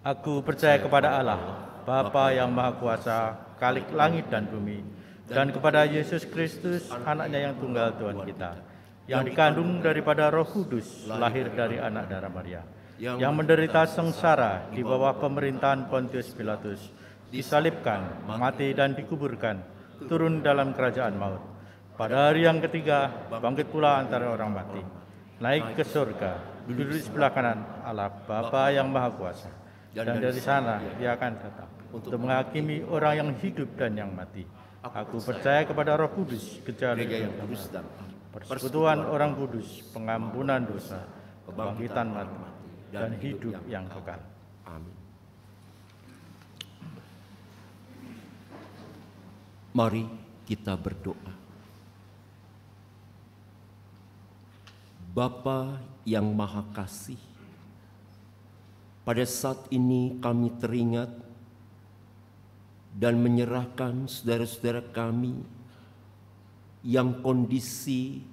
Aku percaya kepada Allah, Bapa yang Maha Kuasa, Khalik langit dan bumi, dan kepada Yesus Kristus, anaknya yang tunggal Tuhan kita, yang dikandung daripada Roh Kudus, lahir dari anak darah Maria, yang menderita sengsara di bawah pemerintahan Pontius Pilatus, disalibkan, mati dan dikuburkan, turun dalam kerajaan maut. Pada hari yang ketiga, bangkit pula antara orang mati, naik ke surga, duduk di sebelah kanan Allah Bapa yang Maha Kuasa, dan dari sana Dia akan datang untuk menghakimi orang yang hidup dan yang mati. Aku percaya kepada Roh Kudus, gejala yang kudus, persekutuan orang kudus, pengampunan dosa, kebangkitan mati, dan hidup yang kekal. Amin. Mari kita berdoa. Bapa yang Maha Kasih, pada saat ini kami teringat dan menyerahkan saudara-saudara kami yang kondisi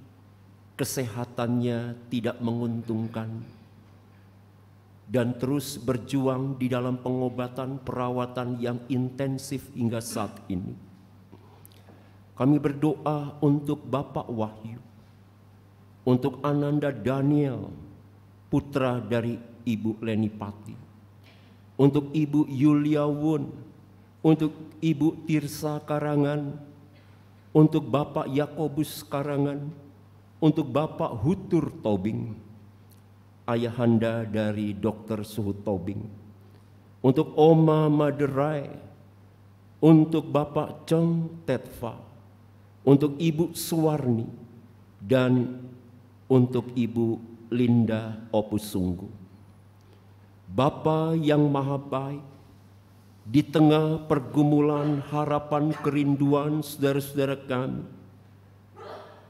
kesehatannya tidak menguntungkan dan terus berjuang di dalam pengobatan perawatan yang intensif hingga saat ini. Kami berdoa untuk Bapak Wahyu, untuk Ananda Daniel, putra dari Ibu Leni Pati, untuk Ibu Yulia Wun, untuk Ibu Tirsa Karangan, untuk Bapak Yakobus Karangan, untuk Bapak Hutur Tobing, ayahanda dari Dr. Suhut Tobing, untuk Oma Maderai, untuk Bapak Cheng Tetfa, untuk Ibu Suwarni, dan untuk Ibu Linda Opusunggu. Bapa yang Maha Baik, di tengah pergumulan harapan kerinduan saudara-saudara kami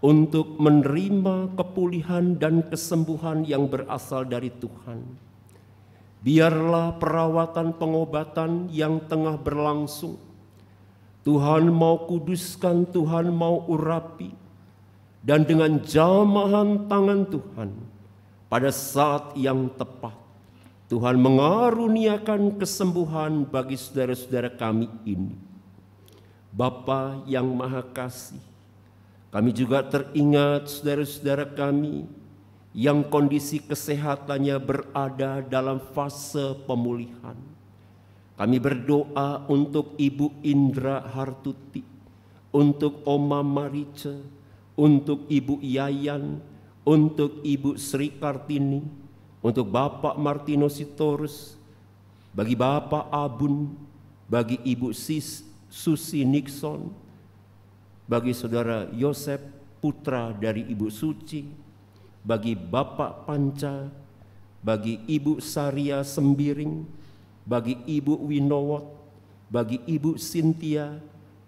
untuk menerima kepulihan dan kesembuhan yang berasal dari Tuhan, biarlah perawatan pengobatan yang tengah berlangsung Tuhan mau kuduskan, Tuhan mau urapi, dan dengan jamahan tangan Tuhan pada saat yang tepat Tuhan mengaruniakan kesembuhan bagi saudara-saudara kami ini. Bapa yang Maha Kasih, kami juga teringat saudara-saudara kami yang kondisi kesehatannya berada dalam fase pemulihan. Kami berdoa untuk Ibu Indra Hartuti, untuk Oma Marice, untuk Ibu Yayan, untuk Ibu Sri Kartini, untuk Bapak Martino Sitorus, bagi Bapak Abun, bagi Ibu Susi Nixon, bagi Saudara Yosep, putra dari Ibu Suci, bagi Bapak Panca, bagi Ibu Saria Sembiring, bagi Ibu Winowot, bagi Ibu Sintia,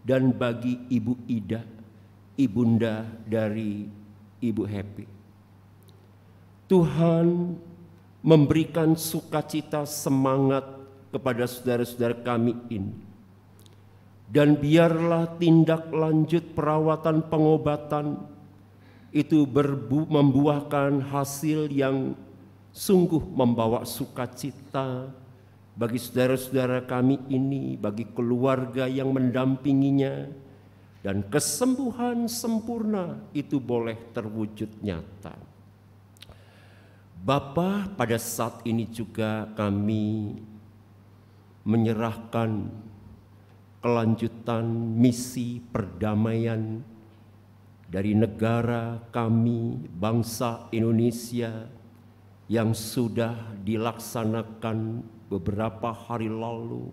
dan bagi Ibu Ida, ibunda dari Ibu Happy. Tuhan memberikan sukacita semangat kepada saudara-saudara kami ini. Dan biarlah tindak lanjut perawatan pengobatan itu membuahkan hasil yang sungguh membawa sukacita bagi saudara-saudara kami ini, bagi keluarga yang mendampinginya, dan kesembuhan sempurna itu boleh terwujud nyata. Bapa, pada saat ini juga kami menyerahkan kelanjutan misi perdamaian dari negara kami, bangsa Indonesia, yang sudah dilaksanakan beberapa hari lalu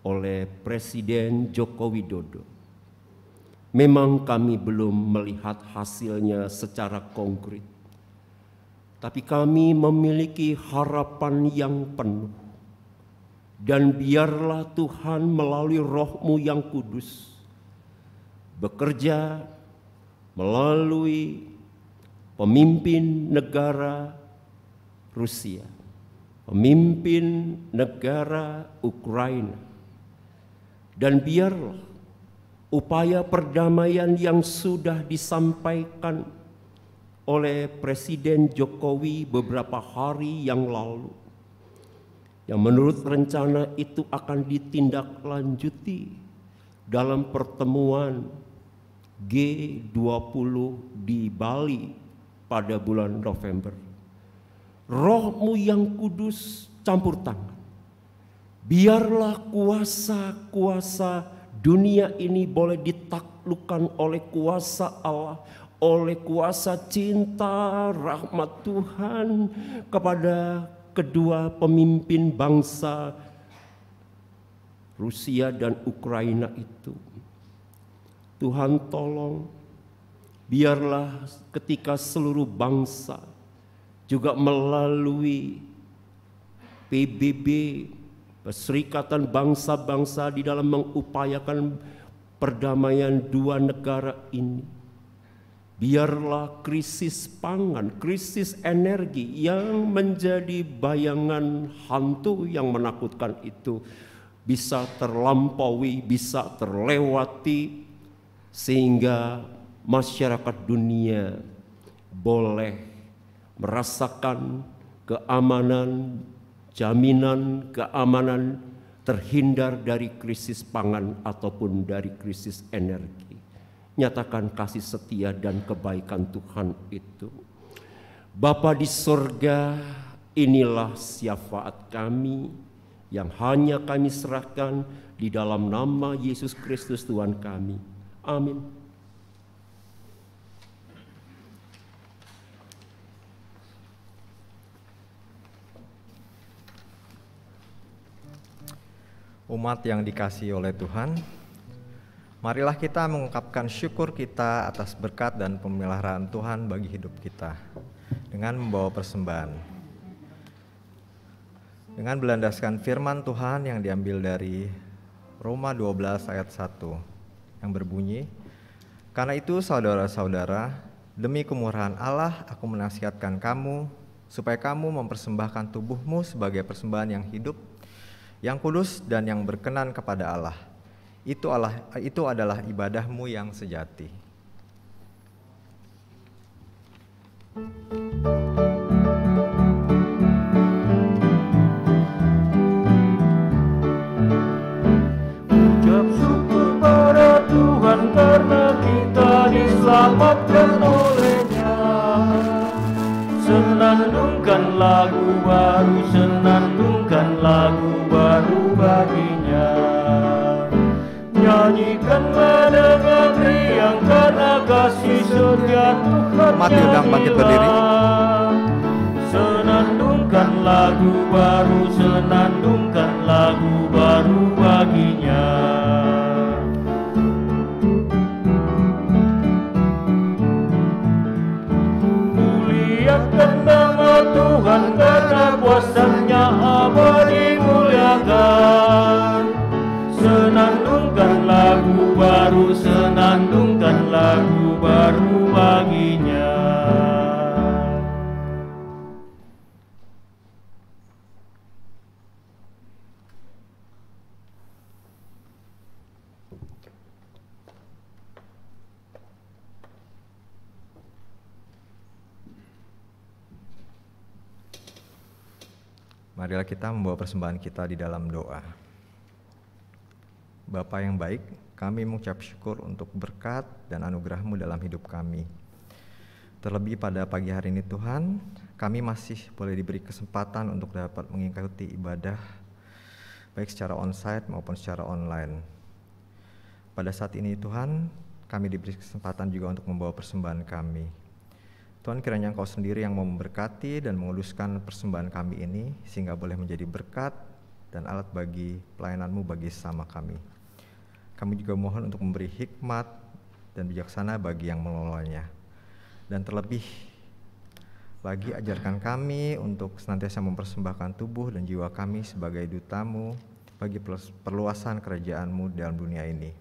oleh Presiden Joko Widodo. Memang kami belum melihat hasilnya secara konkret, tapi kami memiliki harapan yang penuh. Dan biarlah Tuhan melalui Roh-Mu yang kudus bekerja melalui pemimpin negara Rusia, pemimpin negara Ukraina, dan biarlah upaya perdamaian yang sudah disampaikan oleh Presiden Jokowi beberapa hari yang lalu, yang menurut rencana itu akan ditindaklanjuti dalam pertemuan G20 di Bali pada bulan November. Roh-Mu yang kudus campur tangan. Biarlah kuasa-kuasa dunia ini boleh ditaklukkan oleh kuasa Allah, oleh kuasa cinta rahmat Tuhan kepada kedua pemimpin bangsa Rusia dan Ukraina itu. Tuhan tolong, biarlah ketika seluruh bangsa juga melalui PBB, Perserikatan Bangsa-Bangsa di dalam mengupayakan perdamaian dua negara ini. Biarlah krisis pangan, krisis energi yang menjadi bayangan hantu yang menakutkan itu bisa terlampaui, bisa terlewati, sehingga masyarakat dunia boleh merasakan keamanan, jaminan keamanan, terhindar dari krisis pangan ataupun dari krisis energi. Nyatakan kasih setia dan kebaikan Tuhan itu. Bapa di sorga, inilah syafaat kami yang hanya kami serahkan di dalam nama Yesus Kristus Tuhan kami. Amin. Umat yang dikasihi oleh Tuhan, marilah kita mengungkapkan syukur kita atas berkat dan pemeliharaan Tuhan bagi hidup kita dengan membawa persembahan. Dengan berlandaskan firman Tuhan yang diambil dari Roma 12 ayat 1 yang berbunyi, "Karena itu saudara-saudara, demi kemurahan Allah aku menasihatkan kamu supaya kamu mempersembahkan tubuhmu sebagai persembahan yang hidup, yang kudus dan yang berkenan kepada Allah. Itu adalah ibadahmu yang sejati." Ucap syukur pada Tuhan karena kita diselamatkan oleh-Nya. Senandungkan lagu baru, senandungkan lagu baru bagi-Nya. Nyanyikan mendengar riang karena kasih setia Tuhan. Umat diundang bangkit berdiri. Senandungkan lagu baru, senandungkan lagu baru bagi-Nya. Muliakan nama Tuhan karena kuasa-Nya abadi muliakan. Senandungkan lagu baru, senandungkan lagu baru bagi-Nya. Marilah kita membawa persembahan kita di dalam doa. Bapa yang baik, kami mengucap syukur untuk berkat dan anugerah-Mu dalam hidup kami. Terlebih pada pagi hari ini Tuhan, kami masih boleh diberi kesempatan untuk dapat mengikuti ibadah, baik secara onsite maupun secara online. Pada saat ini Tuhan, kami diberi kesempatan juga untuk membawa persembahan kami. Tuhan, kiranya Engkau sendiri yang mau memberkati dan menguduskan persembahan kami ini, sehingga boleh menjadi berkat dan alat bagi pelayanan-Mu bagi sesama kami. Kami juga mohon untuk memberi hikmat dan bijaksana bagi yang mengelolanya. Dan terlebih lagi ajarkan kami untuk senantiasa mempersembahkan tubuh dan jiwa kami sebagai dutamu bagi perluasan kerajaan-Mu dalam dunia ini.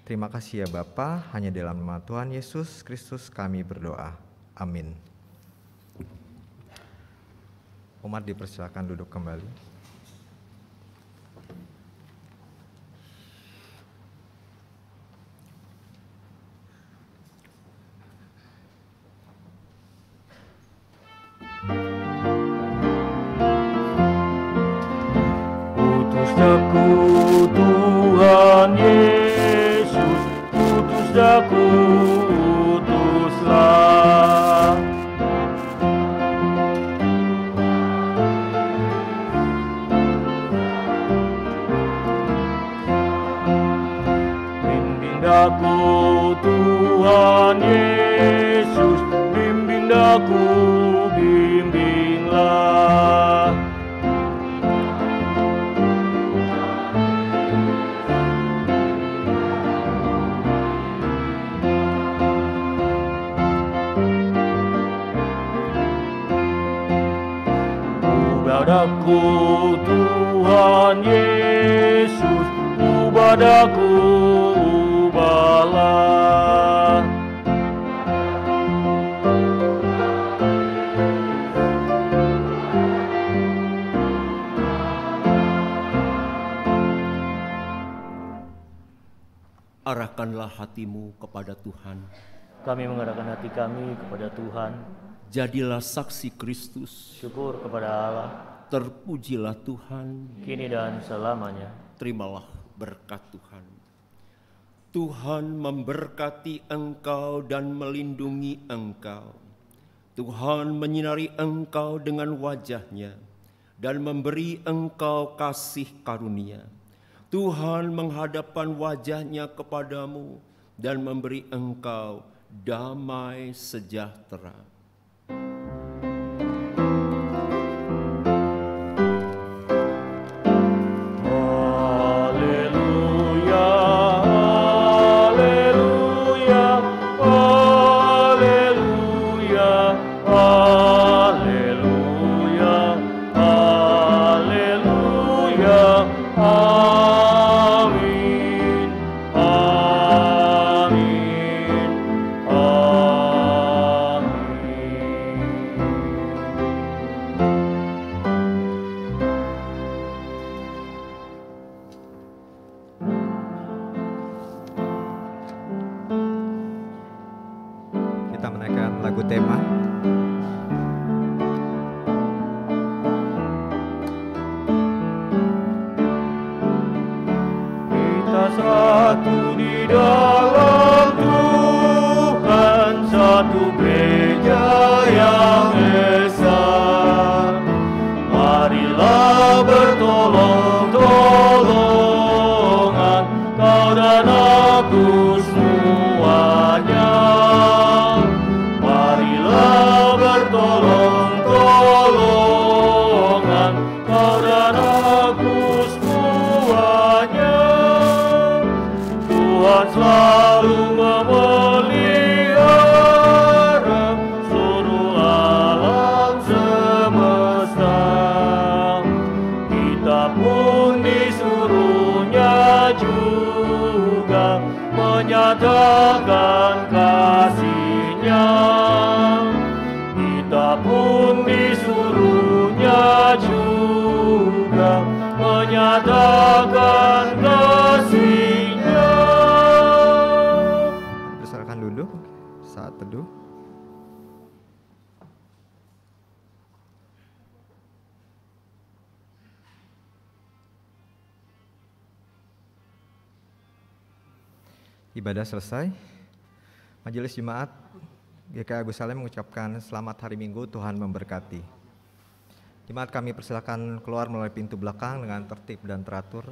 Terima kasih ya Bapa, hanya dalam nama Tuhan Yesus Kristus kami berdoa. Amin. Umat dipersilakan duduk kembali. Utus aku Tuhan Yesus, utus aku, utuslah. Bimbing daku Tuhan Yesus, bimbing daku, bimbinglah. Ubadaku Tuhan Yesus, ubadaku, ubahlah. Arahkanlah hatimu kepada Tuhan. Kami mengarahkan hati kami kepada Tuhan. Jadilah saksi Kristus. Syukur kepada Allah, Terpujilah Tuhan. kini dan selamanya. Terimalah berkat Tuhan. Tuhan memberkati engkau dan melindungi engkau. Tuhan menyinari engkau dengan wajah-Nya dan memberi engkau kasih karunia. Tuhan menghadapkan wajah-Nya kepadamu dan memberi engkau damai sejahtera. Haleluya, haleluya, haleluya, haleluya, haleluya, amin, amin, Kita menaikkan lagu tema. Kita satu di dalam Tuhan, satu gereja yang esa. Marilah bertolong-tolongan, kau dan aku semuanya. Marilah bertolong-tolongan, kau dan aku semuanya. Tuhan selalu memelihara seluruh alam semesta. Kita pun disuruhnya juga menyatakan kasih-Nya. Kita pun disuruhnya juga menyatakan kasih-Nya. Silakan duduk saat teduh. Ibadah selesai. Majelis Jemaat GKI Agus Salim mengucapkan selamat hari Minggu, Tuhan memberkati. Jemaat kami persilakan keluar melalui pintu belakang dengan tertib dan teratur.